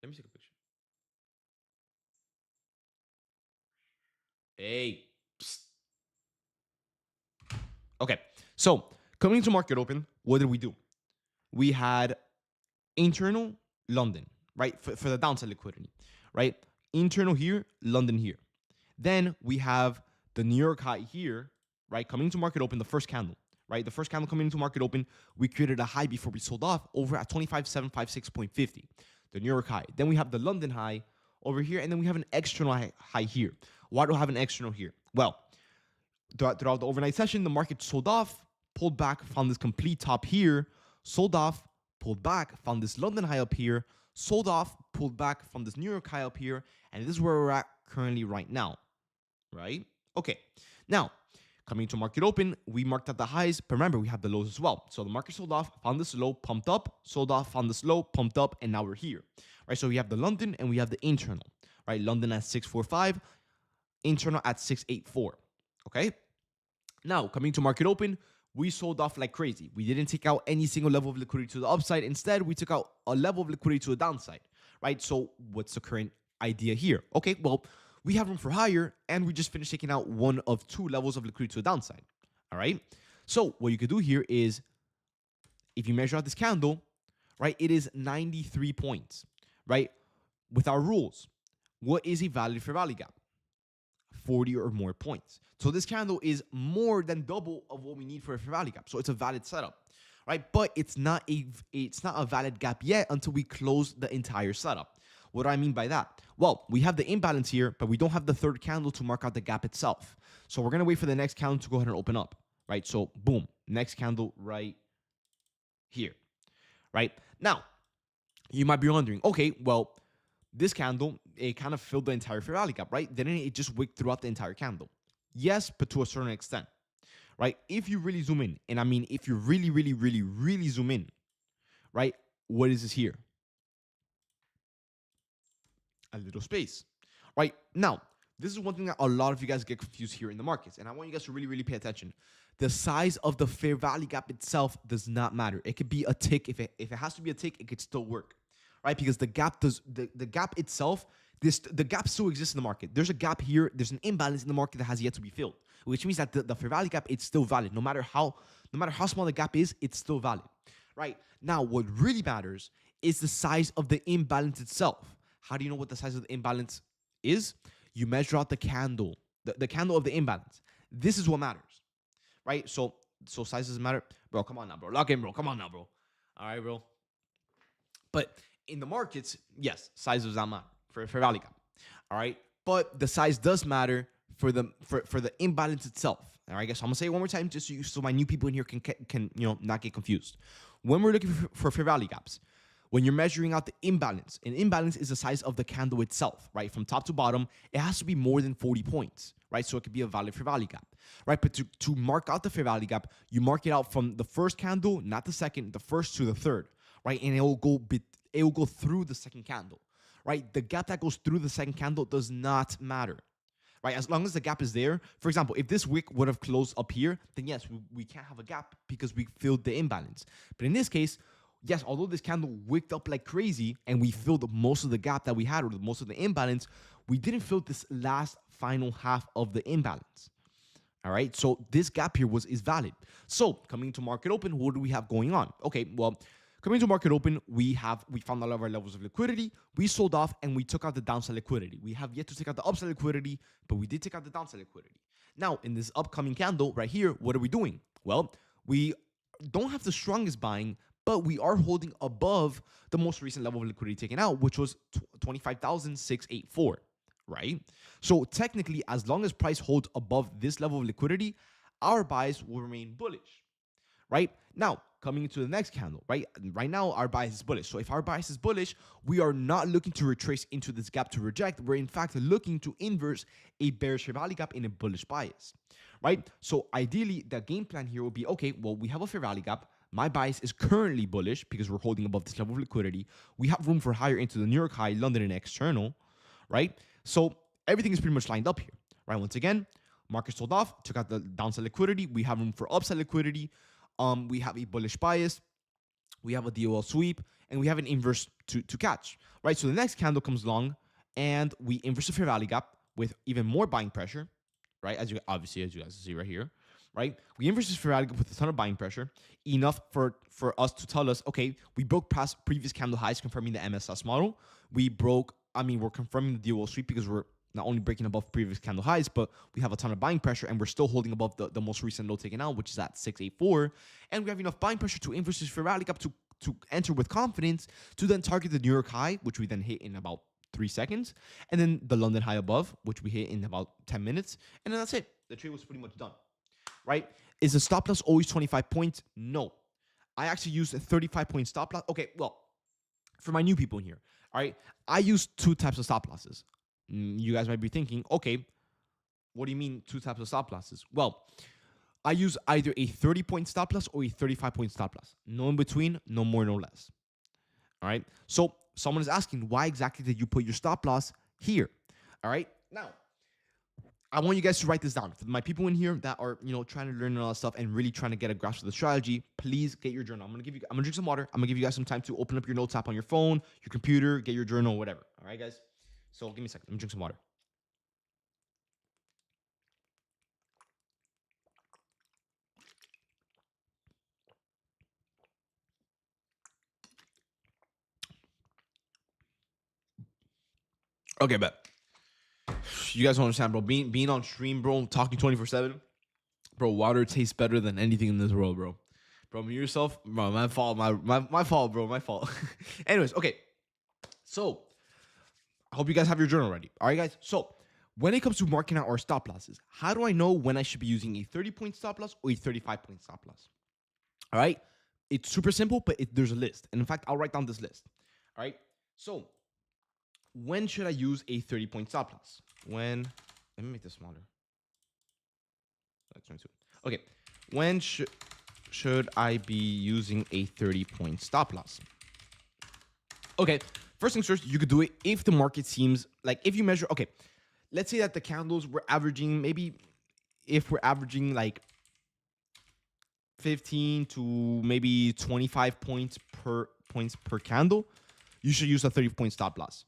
Let me take a picture. Hey. Psst. Okay. So coming to market open, what did we do? We had internal London, right? For the downside liquidity, right? Internal here, London here. Then we have the New York high here, right? Coming to market open, the first candle, right? The first candle coming into market open, we created a high before we sold off over at 25,756.50, the New York high. Then we have the London high over here, and then we have an external high here. Why do I have an external here? Well, throughout the overnight session, the market sold off, pulled back, found this complete top here, sold off, pulled back, found this London high up here, sold off, pulled back, found this New York high up here, and this is where we're at currently right now, right? Okay, now, coming to market open, we marked at the highs, but remember, we have the lows as well. So the market sold off, found this low, pumped up, sold off, found this low, pumped up, and now we're here, right? So we have the London and we have the internal, right? London at 645, internal at 684, okay? Now, coming to market open, we sold off like crazy. We didn't take out any single level of liquidity to the upside. Instead, we took out a level of liquidity to the downside, right? So what's the current idea here? Okay, well, we have room for higher, and we just finished taking out one of two levels of liquidity to the downside, all right? So what you could do here is, if you measure out this candle, right, it is 93 points, right? With our rules, what is a valid fair value gap? 40 or more points. So this candle is more than double of what we need for a fair value gap. So it's a valid setup, right? But it's not a valid gap yet until we close the entire setup. What do I mean by that? Well, we have the imbalance here, but we don't have the third candle to mark out the gap itself. So we're gonna wait for the next candle to go ahead and open up, right? So boom, next candle right here, right? Now, you might be wondering, okay, well, this candle, it kind of filled the entire fair value gap, right? Didn't it just wick throughout the entire candle? Yes, but to a certain extent, right? If you really zoom in, and I mean, if you really, really, really, really zoom in, right? What is this here? A little space, right? Now, this is one thing that a lot of you guys get confused here in the markets, and I want you guys to really, really pay attention. The size of the fair value gap itself does not matter. It could be a tick. If it has to be a tick, it could still work, right? Because the gap does the gap itself. The gap still exists in the market. There's a gap here. There's an imbalance in the market that has yet to be filled, which means that the fair value gap, it's still valid. No matter how small the gap is, it's still valid, right? Now, what really matters is the size of the imbalance itself. How do you know what the size of the imbalance is? You measure out the candle, the candle of the imbalance. This is what matters, right? So size doesn't matter, bro. Come on now, bro. Lock in, bro. Come on now, bro. All right, bro. But in the markets, yes, size does not matter for value gap. All right, but the size does matter for the imbalance itself. All right, guys. So I'm gonna say it one more time, just so my new people in here can not get confused. When we're looking for fair value gaps, when you're measuring out the imbalance, an imbalance is the size of the candle itself, right? From top to bottom, it has to be more than 40 points, right? So it could be a valid fair value gap, right? But to mark out the fair value gap, you mark it out from the first candle, not the second, the first to the third, right? And it will go through the second candle, right? The gap that goes through the second candle does not matter, right? As long as the gap is there. For example, if this wick would have closed up here, then yes, we can't have a gap because we filled the imbalance. But in this case, yes, although this candle wicked up like crazy and we filled most of the gap that we had, or most of the imbalance, we didn't fill this last final half of the imbalance. All right, so this gap here is valid. So coming to market open, what do we have going on? Okay, well, coming to market open, we found all of our levels of liquidity. We sold off and we took out the downside liquidity. We have yet to take out the upside liquidity, but we did take out the downside liquidity. Now, in this upcoming candle right here, what are we doing? Well, we don't have the strongest buying, but we are holding above the most recent level of liquidity taken out, which was 25,684, right? So technically, as long as price holds above this level of liquidity, our buys will remain bullish, right? Now, coming into the next candle, right? Right now, our bias is bullish. So if our bias is bullish, we are not looking to retrace into this gap to reject. We're in fact looking to inverse a bearish fair value gap in a bullish bias, right? So ideally, the game plan here will be, okay, well, we have a fair value gap. My bias is currently bullish because we're holding above this level of liquidity. We have room for higher into the New York high, London, and external, right? So everything is pretty much lined up here, right? Once again, market sold off, took out the downside liquidity. We have room for upside liquidity. We have a bullish bias. We have a DOL sweep, and we have an inverse to catch, right? So the next candle comes along, and we inverse the fair value gap with even more buying pressure, right? As you guys see right here, right? We inverse this fair value gap with a ton of buying pressure, enough for us to tell us, okay, we broke past previous candle highs, confirming the MSS model. We're confirming the DOL sweep because we're not only breaking above previous candle highs, but we have a ton of buying pressure, and we're still holding above the most recent low taken out, which is at 684. And we have enough buying pressure to inverse this fair value gap to enter with confidence, to then target the New York high, which we then hit in about 3 seconds, and then the London high above, which we hit in about 10 minutes. And then that's it. The trade was pretty much done, right? Is the stop loss always 25 points? No. I actually used a 35-point stop loss. Okay, well, for my new people in here, all right, I use two types of stop losses. You guys might be thinking, okay, what do you mean two types of stop losses? Well, I use either a 30-point stop loss or a 35-point stop loss. No in between, no more, no less. All right. So someone is asking, why exactly did you put your stop loss here? All right. Now, I want you guys to write this down. For my people in here that are, trying to learn all that stuff and really trying to get a grasp of the strategy, please get your journal. I'm gonna drink some water. I'm gonna give you guys some time to open up your notes app on your phone, your computer, get your journal, whatever. All right, guys. So give me a second. Let me drink some water. Okay, bet. You guys don't understand, bro. Being on stream, bro, talking 24/7, bro. Water tastes better than anything in this world, bro. Bro, mute yourself, bro. My fault, my fault, bro. My fault. Anyways, okay. So I hope you guys have your journal ready. All right, guys. So when it comes to marking out our stop losses, how do I know when I should be using a 30-point stop loss or a 35-point stop loss? All right. It's super simple, but there's a list. And in fact, I'll write down this list. All right. So when should I use a 30-point stop loss? Let me make this smaller. Like 22. Okay. When should I be using a 30-point stop loss? Okay, first things first, you could do it if the market seems like, if you measure, okay, let's say that the candles were averaging, maybe if we're averaging like 15 to maybe 25 points per candle, you should use a 30-point stop loss.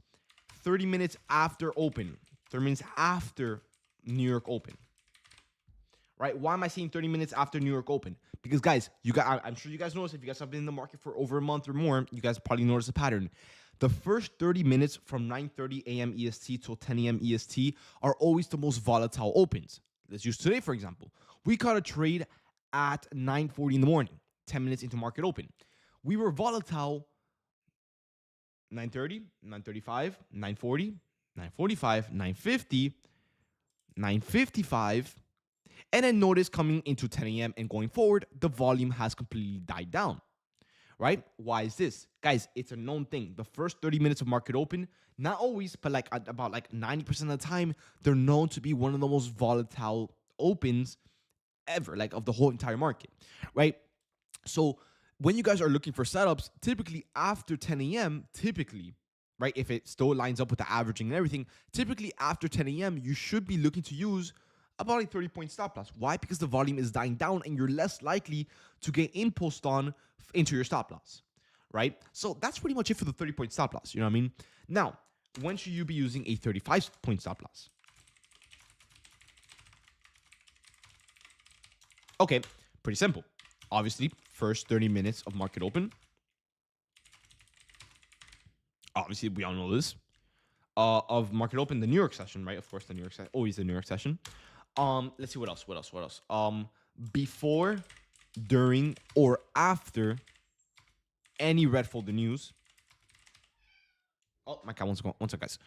30 minutes after open, 30 minutes after New York open. Right? Why am I saying 30 minutes after New York open? Because guys, I'm sure you guys notice, if you guys have been in the market for over a month or more, you guys probably notice a pattern. The first 30 minutes from 9:30 a.m. EST till 10 a.m. EST are always the most volatile opens. Let's use today, for example. We caught a trade at 9:40 in the morning, 10 minutes into market open. We were volatile 9:30, 9:35, 9:40, 9:45, 9:50, 9:55, and then notice coming into 10 a.m. and going forward, the volume has completely died down, right? Why is this? Guys, it's a known thing. The first 30 minutes of market open, not always, but like about like 90% of the time, they're known to be one of the most volatile opens ever, like of the whole entire market, right? So when you guys are looking for setups, typically after 10 a.m., right, if it still lines up with the averaging and everything, typically after 10 a.m., you should be looking to use about a 30-point stop loss. Why? Because the volume is dying down and you're less likely to get impulsed on into your stop loss, right? So that's pretty much it for the 30-point stop loss. You know what I mean? Now, when should you be using a 35-point stop loss? Okay, pretty simple. Obviously, first 30 minutes of market open. Obviously, we all know this. Of market open, the New York session, right? Of course, the New York session, always the New York session. Let's see what else. Before, during, or after any red folder news. Oh, my cat wants to go. One second, guys.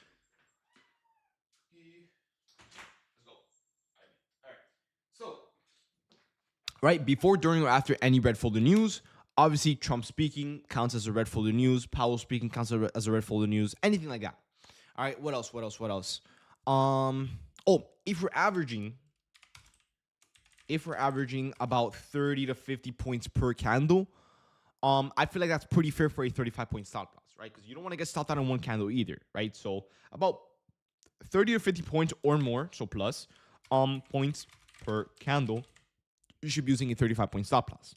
Let's go. All right. So, right before, during, or after any red folder news. Obviously, Trump speaking counts as a red folder news. Powell speaking counts as a red folder news. Anything like that. All right. What else? Oh, if we're averaging about 30 to 50 points per candle, I feel like that's pretty fair for a 35-point stop loss, right? Because you don't want to get stopped out on one candle either, right? So about 30 to 50 points or more, so plus points per candle, you should be using a 35-point stop loss.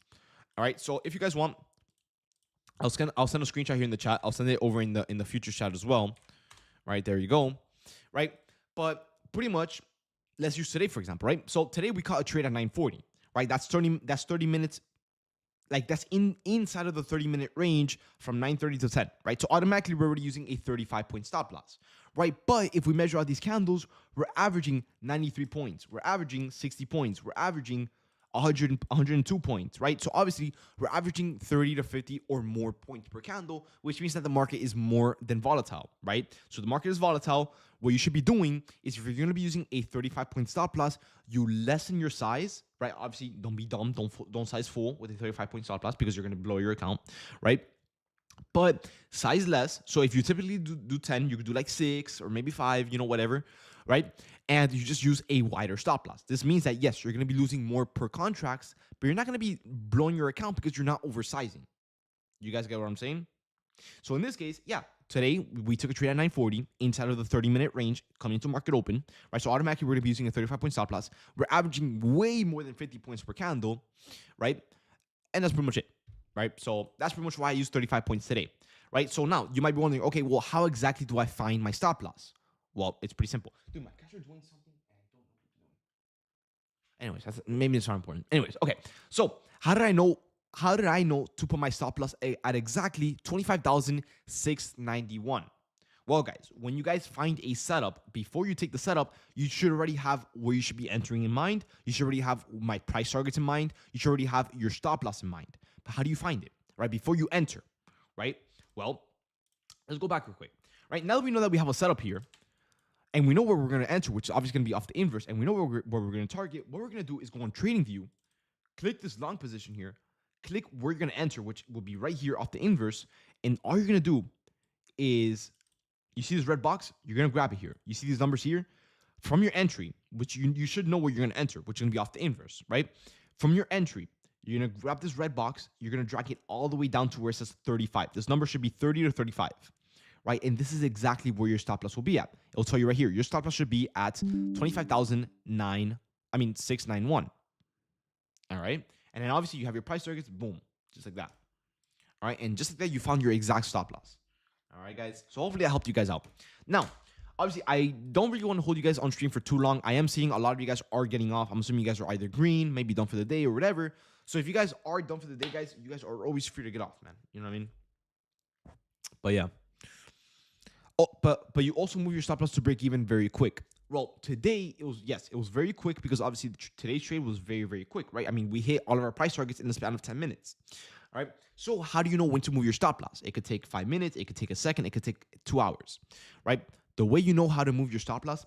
All right. So if you guys want, I'll send a screenshot here in the chat. I'll send it over in the future chat as well. Right, there you go. Right, but pretty much, let's use today, for example, right? So today we caught a trade at 9:40, right? That's 30 minutes, like that's inside of the 30-minute range from 9:30 to 10, right? So automatically we're already using a 35-point stop loss, right? But if we measure out these candles, we're averaging 93 points, we're averaging 60 points, we're averaging 102 points, right? So obviously we're averaging 30 to 50 or more points per candle, which means that the market is more than volatile, right? So the market is volatile. What you should be doing is, if you're going to be using a 35-point stop loss, you lessen your size, right? Obviously, don't be dumb. Don't size full with a 35-point stop loss, because you're going to blow your account, right? But size less. So if you typically do 10, you could do like 6 or maybe 5, whatever, right? And you just use a wider stop loss. This means that, yes, you're going to be losing more per contracts, but you're not going to be blowing your account because you're not oversizing. You guys get what I'm saying? So in this case, yeah, today we took a trade at 9:40 inside of the 30-minute range coming into market open, right? So automatically we're going to be using a 35-point stop loss. We're averaging way more than 50 points per candle, right? And that's pretty much it, right? So that's pretty much why I use 35 points today, right? So now you might be wondering, okay, well, how exactly do I find my stop loss? Well, it's pretty simple. Dude, my cats are doing something and I don't know what they're doing. Anyways, maybe it's not important. Anyways, okay. So how did I know to put my stop loss at exactly 25,691? Well, guys, when you guys find a setup, before you take the setup, you should already have where you should be entering in mind. You should already have my price targets in mind. You should already have your stop loss in mind. But how do you find it, right? Before you enter, right? Well, let's go back real quick, right? Now that we know that we have a setup here, and we know where we're going to enter, which is obviously going to be off the inverse, and we know where we're going to target, what we're going to do is go on trading view, click this long position here, click where you're going to enter, which will be right here off the inverse, and all you're going to do is, you see this red box, you're going to grab it here. You see these numbers here? From your entry, which you should know where you're going to enter, which is going to be off the inverse, right? From your entry, you're gonna grab this red box, you're gonna drag it all the way down to where it says 35. This number should be 30 to 35, right? And this is exactly where your stop loss will be at. It'll tell you right here, your stop loss should be at 691. All right. And then obviously you have your price targets, boom, just like that. All right. And just like that, you found your exact stop loss. All right, guys. So hopefully I helped you guys out. Now, obviously, I don't really want to hold you guys on stream for too long. I am seeing a lot of you guys are getting off. I'm assuming you guys are either green, maybe done for the day or whatever. So if you guys are done for the day, guys, you guys are always free to get off, man. You know what I mean? But yeah. Oh, but you also move your stop loss to break even very quick. Well, today it was very quick because obviously today's trade was very, very quick, right? I mean, we hit all of our price targets in the span of 10 minutes. All right. So how do you know when to move your stop loss? It could take 5 minutes, it could take a second, it could take 2 hours, right? The way you know how to move your stop loss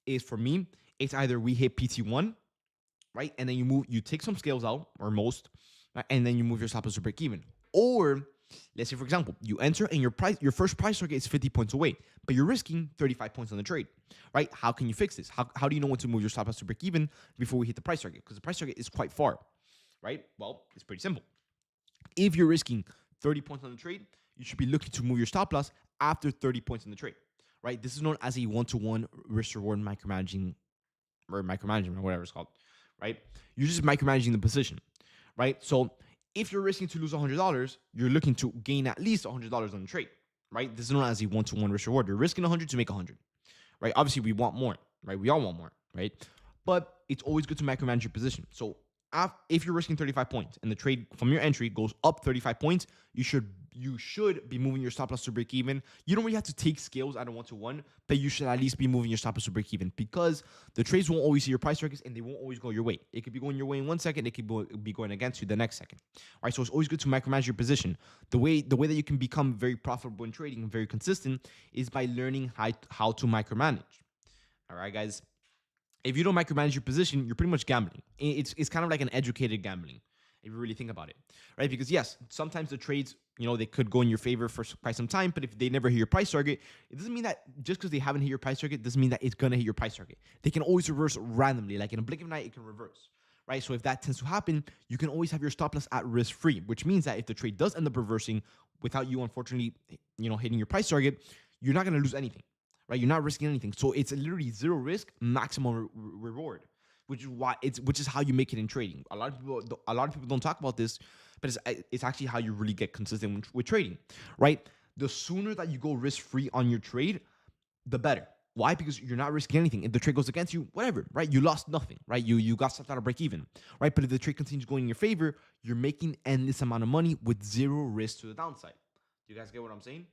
is, for me, it's either we hit PT1, right? And then you take some scales out, or most, right? And then you move your stop loss to break even. Or let's say, for example, you enter and your first price target is 50 points away, but you're risking 35 points on the trade, right? How can you fix this? How do you know when to move your stop loss to break even before we hit the price target? Because the price target is quite far, right? Well, it's pretty simple. If you're risking 30 points on the trade, you should be looking to move your stop loss after 30 points on the trade, right? This is known as a one-to-one risk-reward micromanaging or whatever it's called, right? You're just micromanaging the position, right? So if you're risking to lose $100, you're looking to gain at least $100 on the trade, right? This is known as a one-to-one risk-reward. You're risking 100 to make 100, right? Obviously, we want more, right? We all want more, right? But it's always good to micromanage your position. So if you're risking 35 points and the trade from your entry goes up 35 points, you should be moving your stop loss to break even. You don't really have to take scales out of one-to-one, but you should at least be moving your stop loss to break even, because the trades won't always see your price targets and they won't always go your way. It could be going your way in 1 second, it could be going against you the next second. All right, so it's always good to micromanage your position. The way that you can become very profitable in trading and very consistent is by learning how to micromanage. All right, guys. If you don't micromanage your position, you're pretty much gambling. It's kind of like an educated gambling, if you really think about it, right? Because yes, sometimes the trades, they could go in your favor for quite some time, but if they never hit your price target, it doesn't mean that just because they haven't hit your price target doesn't mean that it's gonna hit your price target. They can always reverse randomly, like in a blink of an eye, it can reverse, right? So if that tends to happen, you can always have your stop loss at risk free, which means that if the trade does end up reversing without you, unfortunately, hitting your price target, you're not gonna lose anything. Right, you're not risking anything, so it's literally zero risk, maximum reward, which is how you make it in trading. A lot of people don't talk about this, but it's actually how you really get consistent with trading, right? The sooner that you go risk free on your trade, the better. Why? Because you're not risking anything. If the trade goes against you, whatever, right? You lost nothing, right? You got stopped out of break even, right? But if the trade continues going in your favor, you're making endless amount of money with zero risk to the downside. Do you guys get what I'm saying?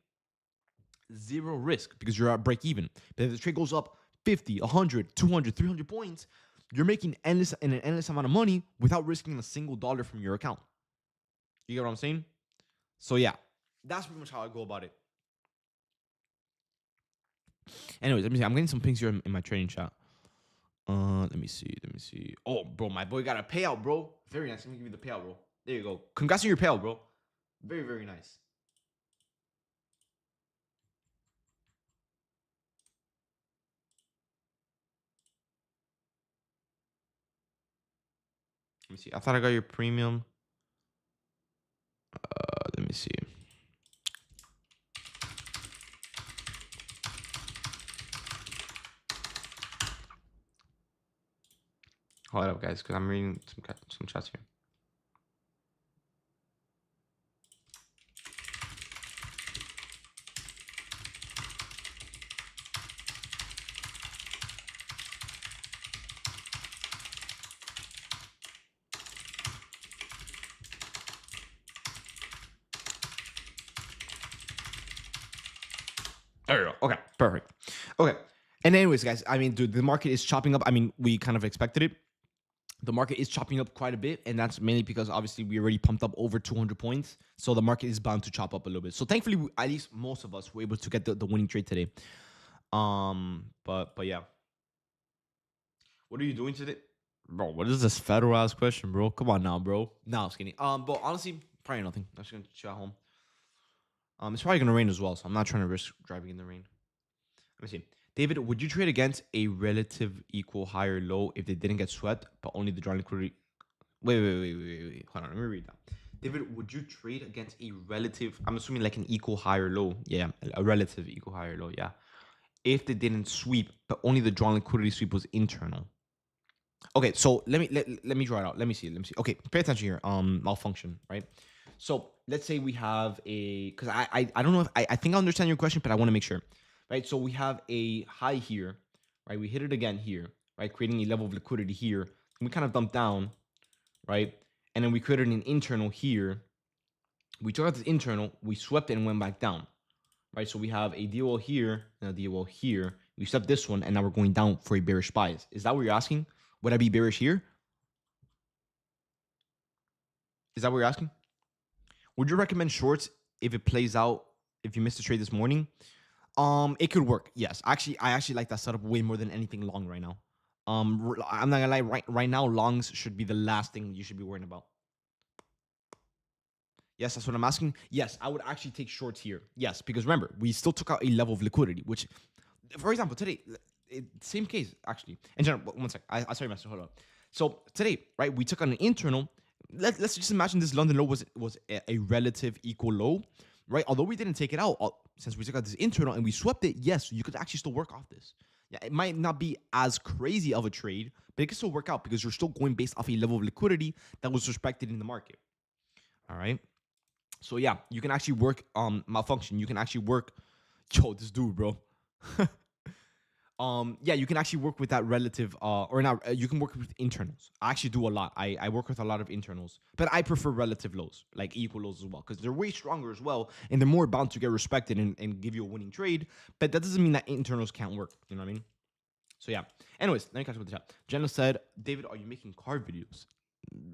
Zero risk, because you're at break even. But if the trade goes up 50, 100, 200, 300 points, you're making an endless amount of money without risking a single dollar from your account. You get what I'm saying? So yeah, that's pretty much how I go about it. Anyways, let me see. I'm getting some pings here in my trading chat. Let me see. Oh, bro, my boy got a payout, bro. Very nice. Let me give you the payout, bro. There you go. Congrats on your payout, bro. Very, very nice. Let me see. I thought I got your premium. Let me see. Hold up, guys, because I'm reading some chats here. There you go. Okay, perfect. Okay. And anyways, guys, I mean, dude, the market is chopping up. I mean, we kind of expected it. The market is chopping up quite a bit, and that's mainly because obviously we already pumped up over 200 points. So the market is bound to chop up a little bit. So thankfully, at least most of us were able to get the winning trade today. But yeah. What are you doing today? Bro, what is this federal ass question, bro? Come on now, bro. No, I'm just kidding. But honestly, probably nothing. I'm just gonna chill at home. It's probably gonna rain as well, so I'm not trying to risk driving in the rain. Let me see. David, would you trade against a relative equal higher low if they didn't get swept, but only the drawing liquidity Wait. Hold on, let me read that. David, would you trade against a relative? I'm assuming like an equal high or low. Yeah, a relative equal high or low. Yeah. If they didn't sweep, but only the drawn liquidity sweep was internal. Okay, so let me draw it out. Let me see. Okay, pay attention here. Malfunction, right? So let's say we have a because I don't know if I think I understand your question, but I want to make sure, right? So we have a high here, right? We hit it again here, right? Creating a level of liquidity here. And we kind of dumped down, right? And then we created an internal here. We took out this internal, we swept it and went back down, right? So we have a DOL here and a DOL here. We swept this one, and now we're going down for a bearish bias. Is that what you're asking? Would I be bearish here? Is that what you're asking? Would you recommend shorts if it plays out, if you missed a trade this morning? It could work. Yes. Actually, I actually like that setup way more than anything long right now. I'm not gonna lie, right now, longs should be the last thing you should be worrying about. Yes, that's what I'm asking. Yes, I would actually take shorts here. Yes, because remember, we still took out a level of liquidity, which, for example, today, same case, actually. In general, one sec. I saw your message. Hold on. So today, right, we took on an internal. Let's just imagine this London low was a relative equal low, right? Although we didn't take it out, since we took out this internal and we swept it, yes, you could actually still work off this. Yeah, it might not be as crazy of a trade, but it can still work out because you're still going based off a level of liquidity that was respected in the market. All right. So yeah, you can actually work malfunction. You can actually work, this dude, bro. Yeah, you can actually work with that relative, or not. You can work with internals. I actually do a lot. I work with a lot of internals, but I prefer relative lows, like equal lows as well, because they're way stronger as well, and they're more bound to get respected and give you a winning trade. But that doesn't mean that internals can't work. You know what I mean? So yeah. Anyways, let me catch up with the chat. Jenna said, "David, are you making car videos?"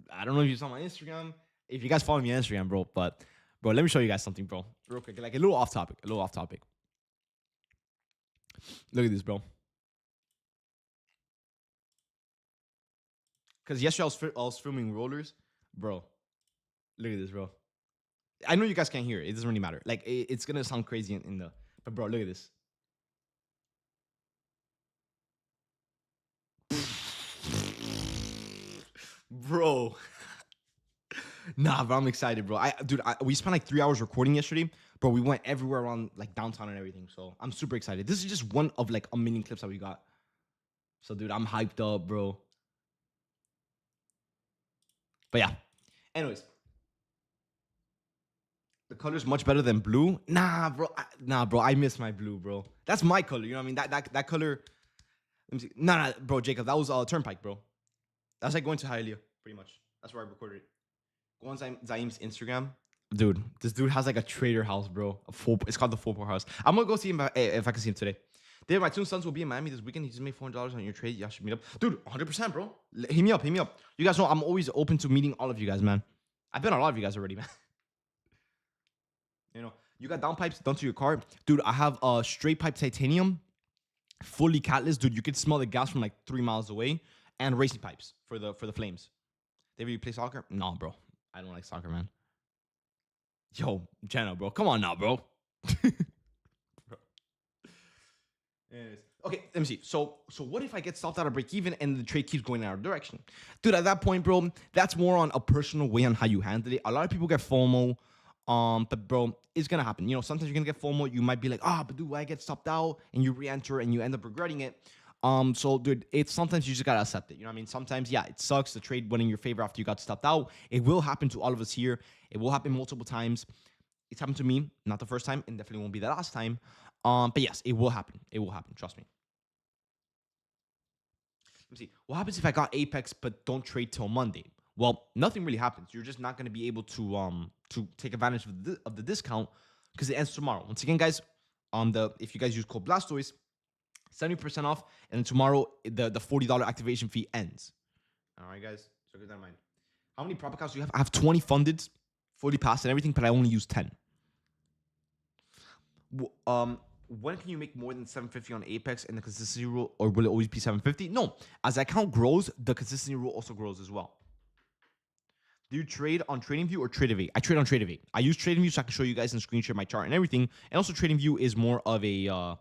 I don't know if you saw my Instagram. If you guys follow me on Instagram, bro, bro, let me show you guys something, bro, real quick, like a little off topic. Look at this, bro. Because yesterday I was filming rollers, bro. Look at this, bro. I know you guys can't hear it. It doesn't really matter. Like it's gonna sound crazy in the, but bro, look at this, bro. Nah, but I'm excited, bro. We spent like 3 hours recording yesterday, bro. We went everywhere around like downtown and everything. So I'm super excited. This is just one of like a million clips that we got. So dude, I'm hyped up, bro. But yeah. Anyways, the color's much better than blue. Nah, bro. I miss my blue, bro. That's my color. You know what I mean? That color. Let me see. Nah, bro, Jacob. That was Turnpike, bro. That's like going to Hialeah, pretty much. That's where I recorded it. Go on Zaim's Instagram. Dude, this dude has like a trader house, bro. It's called the 4 house. I'm gonna go see him if I can see him today. David, my two sons will be in Miami this weekend. He just made $400 on your trade. Y'all should meet up. Dude, 100%, bro. Hit me up. You guys know I'm always open to meeting all of you guys, man. I've been on a lot of you guys already, man. You know, you got down pipes done to your car. Dude, I have straight pipe titanium, fully catless. Dude, you can smell the gas from like 3 miles away. And racing pipes for the flames. David, you play soccer? No, bro. I don't like soccer, man. Yo, Jenna, bro. Come on now, bro. Bro. Anyways. Okay, let me see. So what if I get stopped out of break even and the trade keeps going in our direction? Dude, at that point, bro, that's more on a personal way on how you handle it. A lot of people get FOMO. But bro, it's gonna happen. You know, sometimes you're gonna get FOMO. You might be like, but dude, I get stopped out, and you re-enter and you end up regretting it. So dude, it's sometimes you just gotta accept it. You know what I mean? Sometimes, yeah, it sucks. The trade went in your favor after you got stopped out. It will happen to all of us here. It will happen multiple times. It's happened to me, not the first time, and definitely won't be the last time. But yes, it will happen. It will happen. Trust me. Let me see. What happens if I got Apex but don't trade till Monday? Well, nothing really happens. You're just not gonna be able to take advantage of the discount because it ends tomorrow. Once again, guys, if you guys use code Blastoise, 70% off, and then tomorrow the $40 activation fee ends. All right, guys. So keep that in mind. How many prop accounts do you have? I have 20 funded, fully passed and everything, but I only use 10. When can you make more than 750 on Apex and the consistency rule, or will it always be 750? No. As the account grows, the consistency rule also grows as well. Do you trade on TradingView or TradeAvate? I trade on TradeAvate. I use TradingView so I can show you guys and screen share my chart and everything. And also TradingView is more of a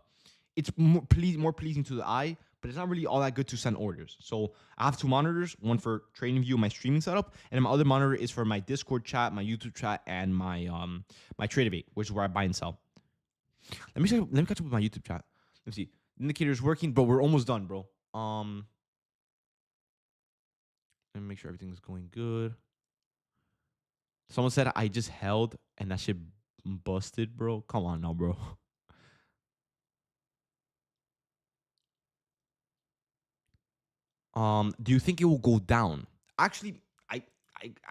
it's more pleasing to the eye, but it's not really all that good to send orders. So I have two monitors, one for trading view, my streaming setup, and my other monitor is for my Discord chat, my YouTube chat, and my TradeAvate, which is where I buy and sell. Let me catch up with my YouTube chat. Let me see. The indicator is working, bro. We're almost done, bro. Let me make sure everything's going good. Someone said I just held and that shit busted, bro. Come on now, bro. Do you think it will go down? Actually, I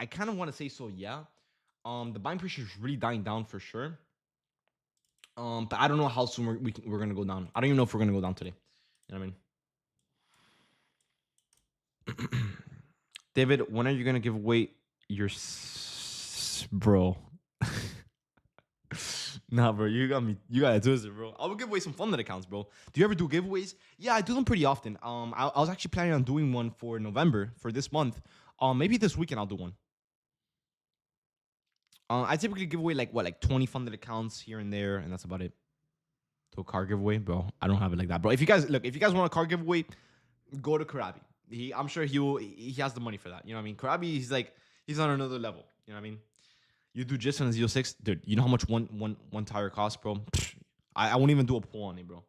kind of want to say so, yeah. The buying pressure is really dying down for sure. But I don't know how soon we're gonna go down. I don't even know if we're gonna go down today. You know what I mean? David, when are you gonna give away your bro? Nah, bro, you got me. You got to do this, bro. I will give away some funded accounts, bro. Do you ever do giveaways? Yeah, I do them pretty often. I was actually planning on doing one for November for this month. Maybe this weekend I'll do one. I typically give away like 20 funded accounts here and there, and that's about it. To a car giveaway, bro. I don't have it like that, bro. If you guys want a car giveaway, go to Karabi. I'm sure he has the money for that. You know what I mean? Karabi, he's on another level. You know what I mean? You do just on a Z06, dude. You know how much one tire costs, bro? I won't even do a pull on it, bro.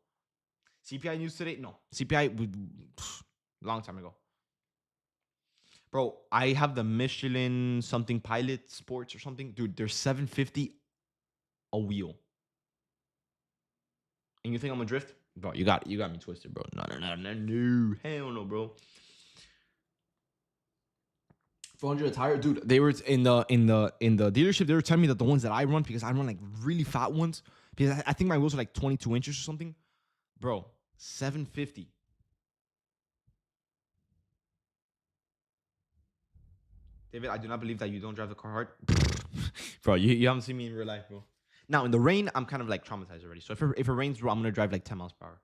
CPI news today? No. CPI long time ago. Bro, I have the Michelin something Pilot Sports or something. Dude, they're $750 a wheel. And you think I'm gonna drift? Bro, you got me twisted, bro. No. Hell no, bro. 400 a tire, dude. They were in the dealership. They were telling me that the ones that I run, because I run like really fat ones, because I think my wheels are like 22 inches or something. Bro, 750. David, I do not believe that you don't drive the car hard. Bro, you haven't seen me in real life, bro. Now, in the rain, I'm kind of like traumatized already. So if it rains, bro, I'm going to drive like 10 miles per hour.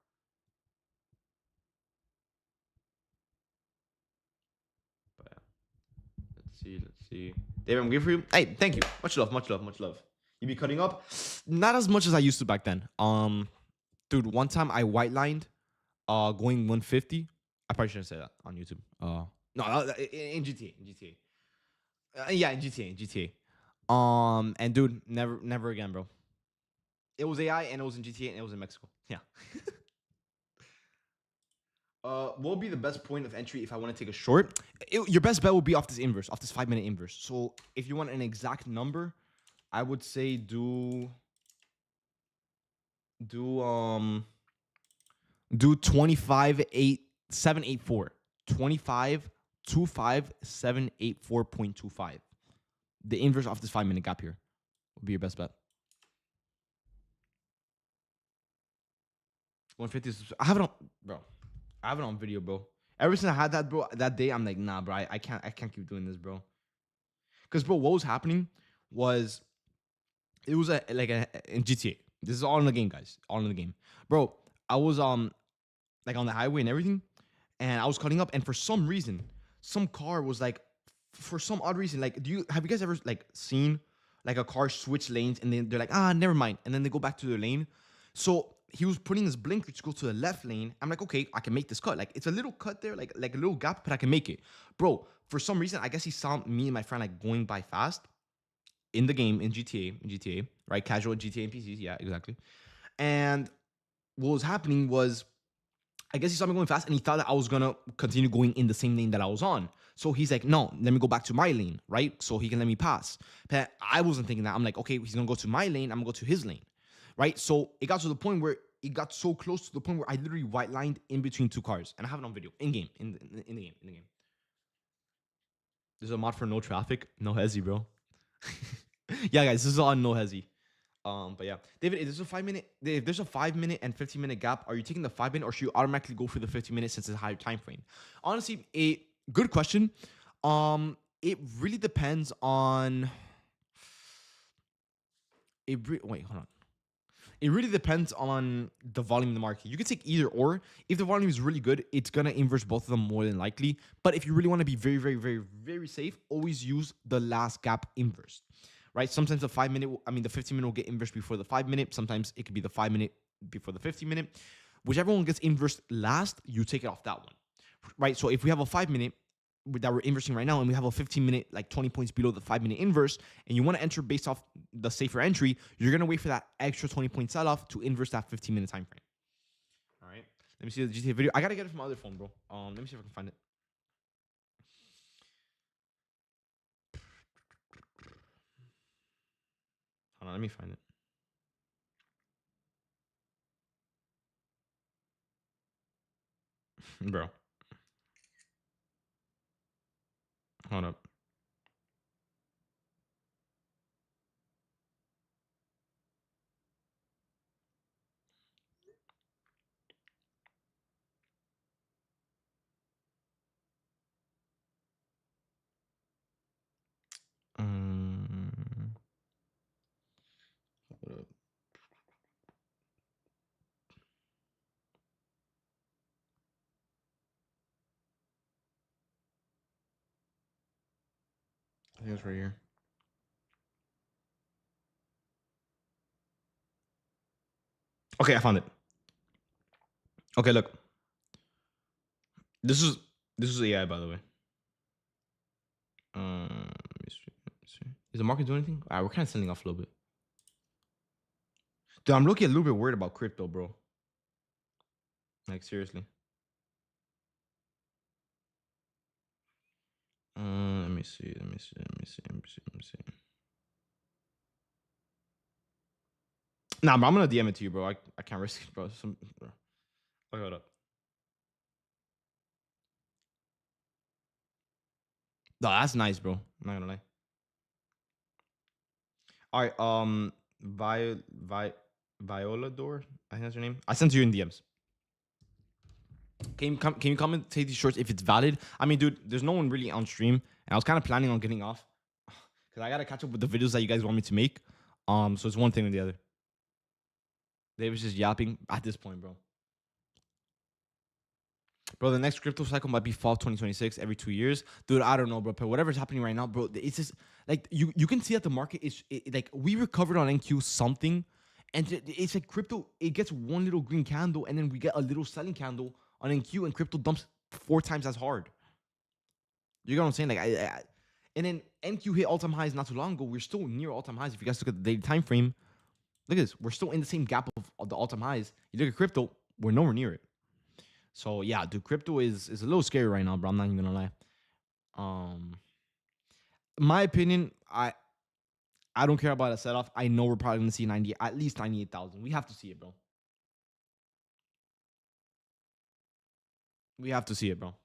But yeah. Let's see. David, I'm good for you. Hey, thank you. Much love. You be cutting up? Not as much as I used to back then. Dude, one time I white lined going 150. I probably shouldn't say that on YouTube. No, in GTA. Yeah, in GTA. And dude, never again, bro. It was AI and it was in GTA and it was in Mexico. Yeah. What would be the best point of entry if I want to take a short? Your best bet would be off this inverse, off this 5-minute inverse. So if you want an exact number, I would say do 25.8784. 25.784.25. The inverse off this 5-minute gap here would be your best bet. 150. I have it on, bro. I have it on video, bro. Ever since I had that, bro, that day, I'm like, nah, bro. I can't keep doing this, bro. Because, bro, what was happening was it was in GTA. This is all in the game, guys. All in the game, bro. I was like on the highway and everything, and I was cutting up, and for some reason, some car was like, for some odd reason, like, have you guys ever like seen like a car switch lanes and then they're like, never mind, and then they go back to their lane? So he was putting his blinker to go to the left lane. I'm like, okay, I can make this cut. Like, it's a little cut there, like a little gap, but I can make it, bro. For some reason, I guess he saw me and my friend like going by fast in the game in GTA, right? Casual GTA NPCs, yeah, exactly. And what was happening was, I guess he saw me going fast and he thought that I was gonna continue going in the same lane that I was on. So he's like, no, let me go back to my lane, right? So he can let me pass. But I wasn't thinking that. I'm like, okay, he's gonna go to my lane, I'm gonna go to his lane, right? So it got to the point where it got so close to the point where I literally white lined in between two cars, and I have it on video, in game, in the game. There's a mod for no traffic, no hezzy, bro. Yeah, guys, this is on no hezzy. But yeah, David, if there's a 5-minute and 15-minute gap, are you taking the 5-minute or should you automatically go for the 15 minutes since it's a higher time frame? Honestly, a good question. It really depends on. Wait, hold on. It really depends on the volume in the market. You can take either or. If the volume is really good, it's gonna inverse both of them more than likely. But if you really want to be very, very, very, very safe, always use the last gap inverse. Right? Sometimes the 5-minute, the 15-minute will get inverse before the 5-minute. Sometimes it could be the 5-minute before the 15-minute. whichever one gets inversed last, you take it off that one, right? So if we have a 5 minute that we're inversing right now, and we have a 15 minute, like 20 points below the 5 minute inverse, and you want to enter based off the safer entry, you're gonna wait for that extra 20 point sell off to inverse that 15 minute time frame. All right. Let me see the GTA video. I gotta get it from my other phone, bro. Let me see if I can find it. Hold on, let me find it. Bro. Hold up. Hold up. I think it's right here. Okay, I found it. Okay, look. This is AI, by the way. Let me see. Is the market doing anything? All right, we're kind of sending off a little bit. Dude, I'm looking a little bit worried about crypto, bro. Like, seriously. Let me see. Nah, but I'm gonna DM it to you, bro. I can't risk it, bro. Bro. Okay, hold up. No, that's nice, bro. I'm not gonna lie. All right, Viola Door, I think that's your name. I sent you in DMs. Can you comment take these shorts if it's valid? I mean, dude, there's no one really on stream, and I was kind of planning on getting off because I gotta catch up with the videos that you guys want me to make. So it's one thing or the other. David's just yapping at this point, bro. Bro, the next crypto cycle might be fall 2026 every 2 years. Dude, I don't know, bro. But whatever's happening right now, bro, it's just like you can see that the market is like we recovered on NQ something, and it's like crypto, it gets one little green candle, and then we get a little selling candle on NQ, and crypto dumps 4 times as hard. You know what I'm saying? Like and then NQ hit all-time highs not too long ago. We're still near all-time highs. If you guys look at the daily time frame, look at this. We're still in the same gap of the all-time highs. You look at crypto, we're nowhere near it. So yeah, dude, crypto is a little scary right now, bro. I'm not even gonna lie. My opinion, I don't care about a set off. I know we're probably gonna see at least 98,000. We have to see it, bro. We have to see it, bro.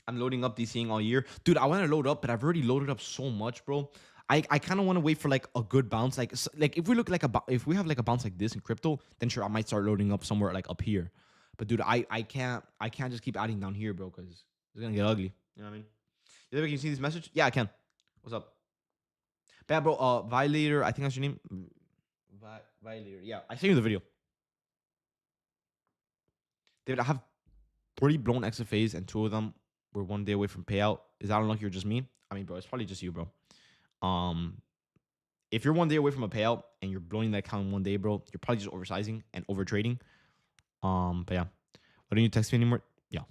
I'm loading up DCing all year, dude. I want to load up, but I've already loaded up so much, bro. I kind of want to wait for like a good bounce, like if we look like if we have like a bounce like this in crypto, then sure I might start loading up somewhere like up here. But dude, I can't just keep adding down here, bro, because it's gonna get ugly. You know what I mean? You think you see this message? Yeah, I can. What's up? Bad bro. Violator. I think that's your name. Violator. Yeah, I sent you the video. David, I have 3 blown XFAs, and 2 of them were 1 day away from payout. Is that unlucky or just me? I mean, bro, it's probably just you, bro. If you're 1 day away from a payout and you're blowing that account in 1 day, bro, you're probably just oversizing and over trading. But yeah, why don't you text me anymore? Yeah.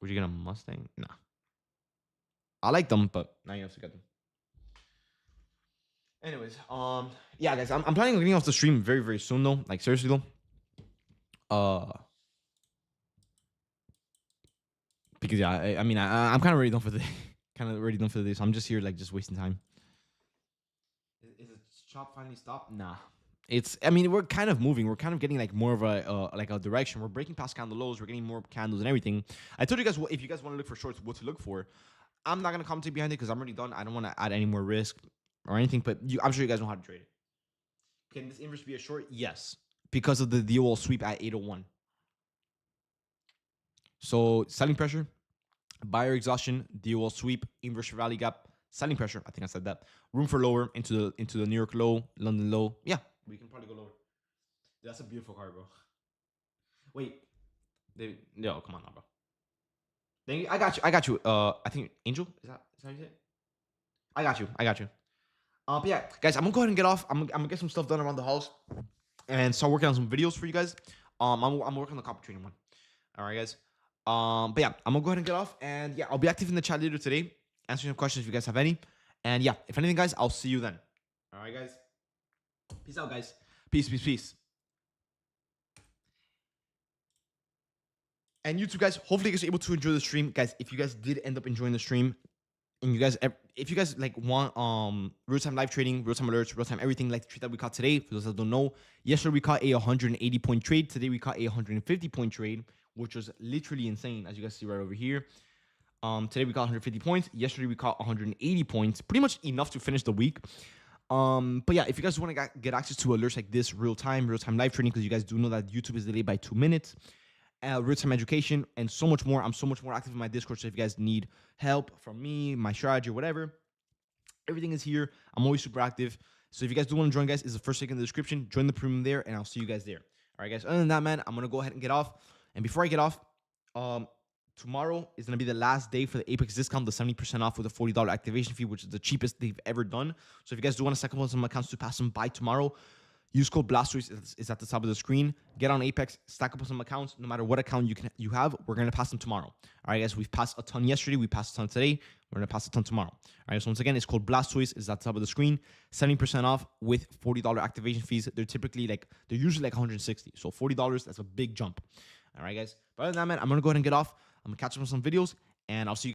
Would you get a Mustang? Nah. I like them, but now you have to get them. Anyways, yeah, guys, I'm planning on getting off the stream very, very soon, though. Like, seriously, though. Because yeah, I mean, I'm kind of already done for the day. Kind of already done for the day, so I'm just here, like, just wasting time. Is the chop finally stopped? Nah. I mean, we're kind of moving. We're kind of getting like more of a direction. We're breaking past candle lows. We're getting more candles and everything. I told you guys if you guys want to look for shorts, what to look for. I'm not gonna comment behind it because I'm already done. I don't want to add any more risk or anything. But I'm sure you guys know how to trade it. Can this inverse be a short? Yes, because of the DOL sweep at 801. So selling pressure, buyer exhaustion, DOL sweep, inverse rally gap, selling pressure. I think I said that. Room for lower into the New York low, London low. Yeah, we can probably go lower. That's a beautiful card, bro. Wait, no, come on now, bro. Thank you. I got you. I think Angel is that how you say it? I got you. But yeah, guys, I'm gonna go ahead and get off. I'm gonna get some stuff done around the house and start working on some videos for you guys. I'm working on the copy trading one. All right, guys. But yeah, I'm gonna go ahead and get off, and yeah, I'll be active in the chat later today, answering some questions if you guys have any. And yeah, if anything, guys, I'll see you then. All right, guys. Peace out, guys. Peace, peace, peace. And YouTube, guys, hopefully you guys are able to enjoy the stream, guys. If you guys did end up enjoying the stream, and you guys, if you guys like want real-time live trading, real-time alerts, real-time everything like the trade that we caught today, for those that don't know, yesterday we caught a 180 point trade. Today we caught a 150 point trade, which was literally insane, as you guys see right over here. Today we caught 150 points. Yesterday we caught 180 points, pretty much enough to finish the week. But yeah, if you guys want to get access to alerts like this, real-time live trading, because you guys do know that YouTube is delayed by 2 minutes, real-time education, and so much more. I'm so much more active in my Discord, so if you guys need help from me, my strategy, or whatever, everything is here. I'm always super active. So if you guys do want to join, guys, is the first link in the description. Join the premium there, and I'll see you guys there. All right, guys. Other than that, man, I'm gonna go ahead and get off. And before I get off, tomorrow is gonna be the last day for the Apex discount, the 70% off with a $40 activation fee, which is the cheapest they've ever done. So if you guys do want to stack up on some accounts to pass them by tomorrow, use code Blastoise is at the top of the screen. Get on Apex, stack up on some accounts. No matter what account you have, we're gonna pass them tomorrow. All right, guys. We've passed a ton yesterday. We passed a ton today. We're gonna pass a ton tomorrow. All right. So once again, it's called Blastoise. Is at the top of the screen. 70% off with $40 activation fees. They're usually like 160. So $40. That's a big jump. All right, guys. But other than that, man, I'm gonna go ahead and get off. I'm gonna catch up on some videos, and I'll see you.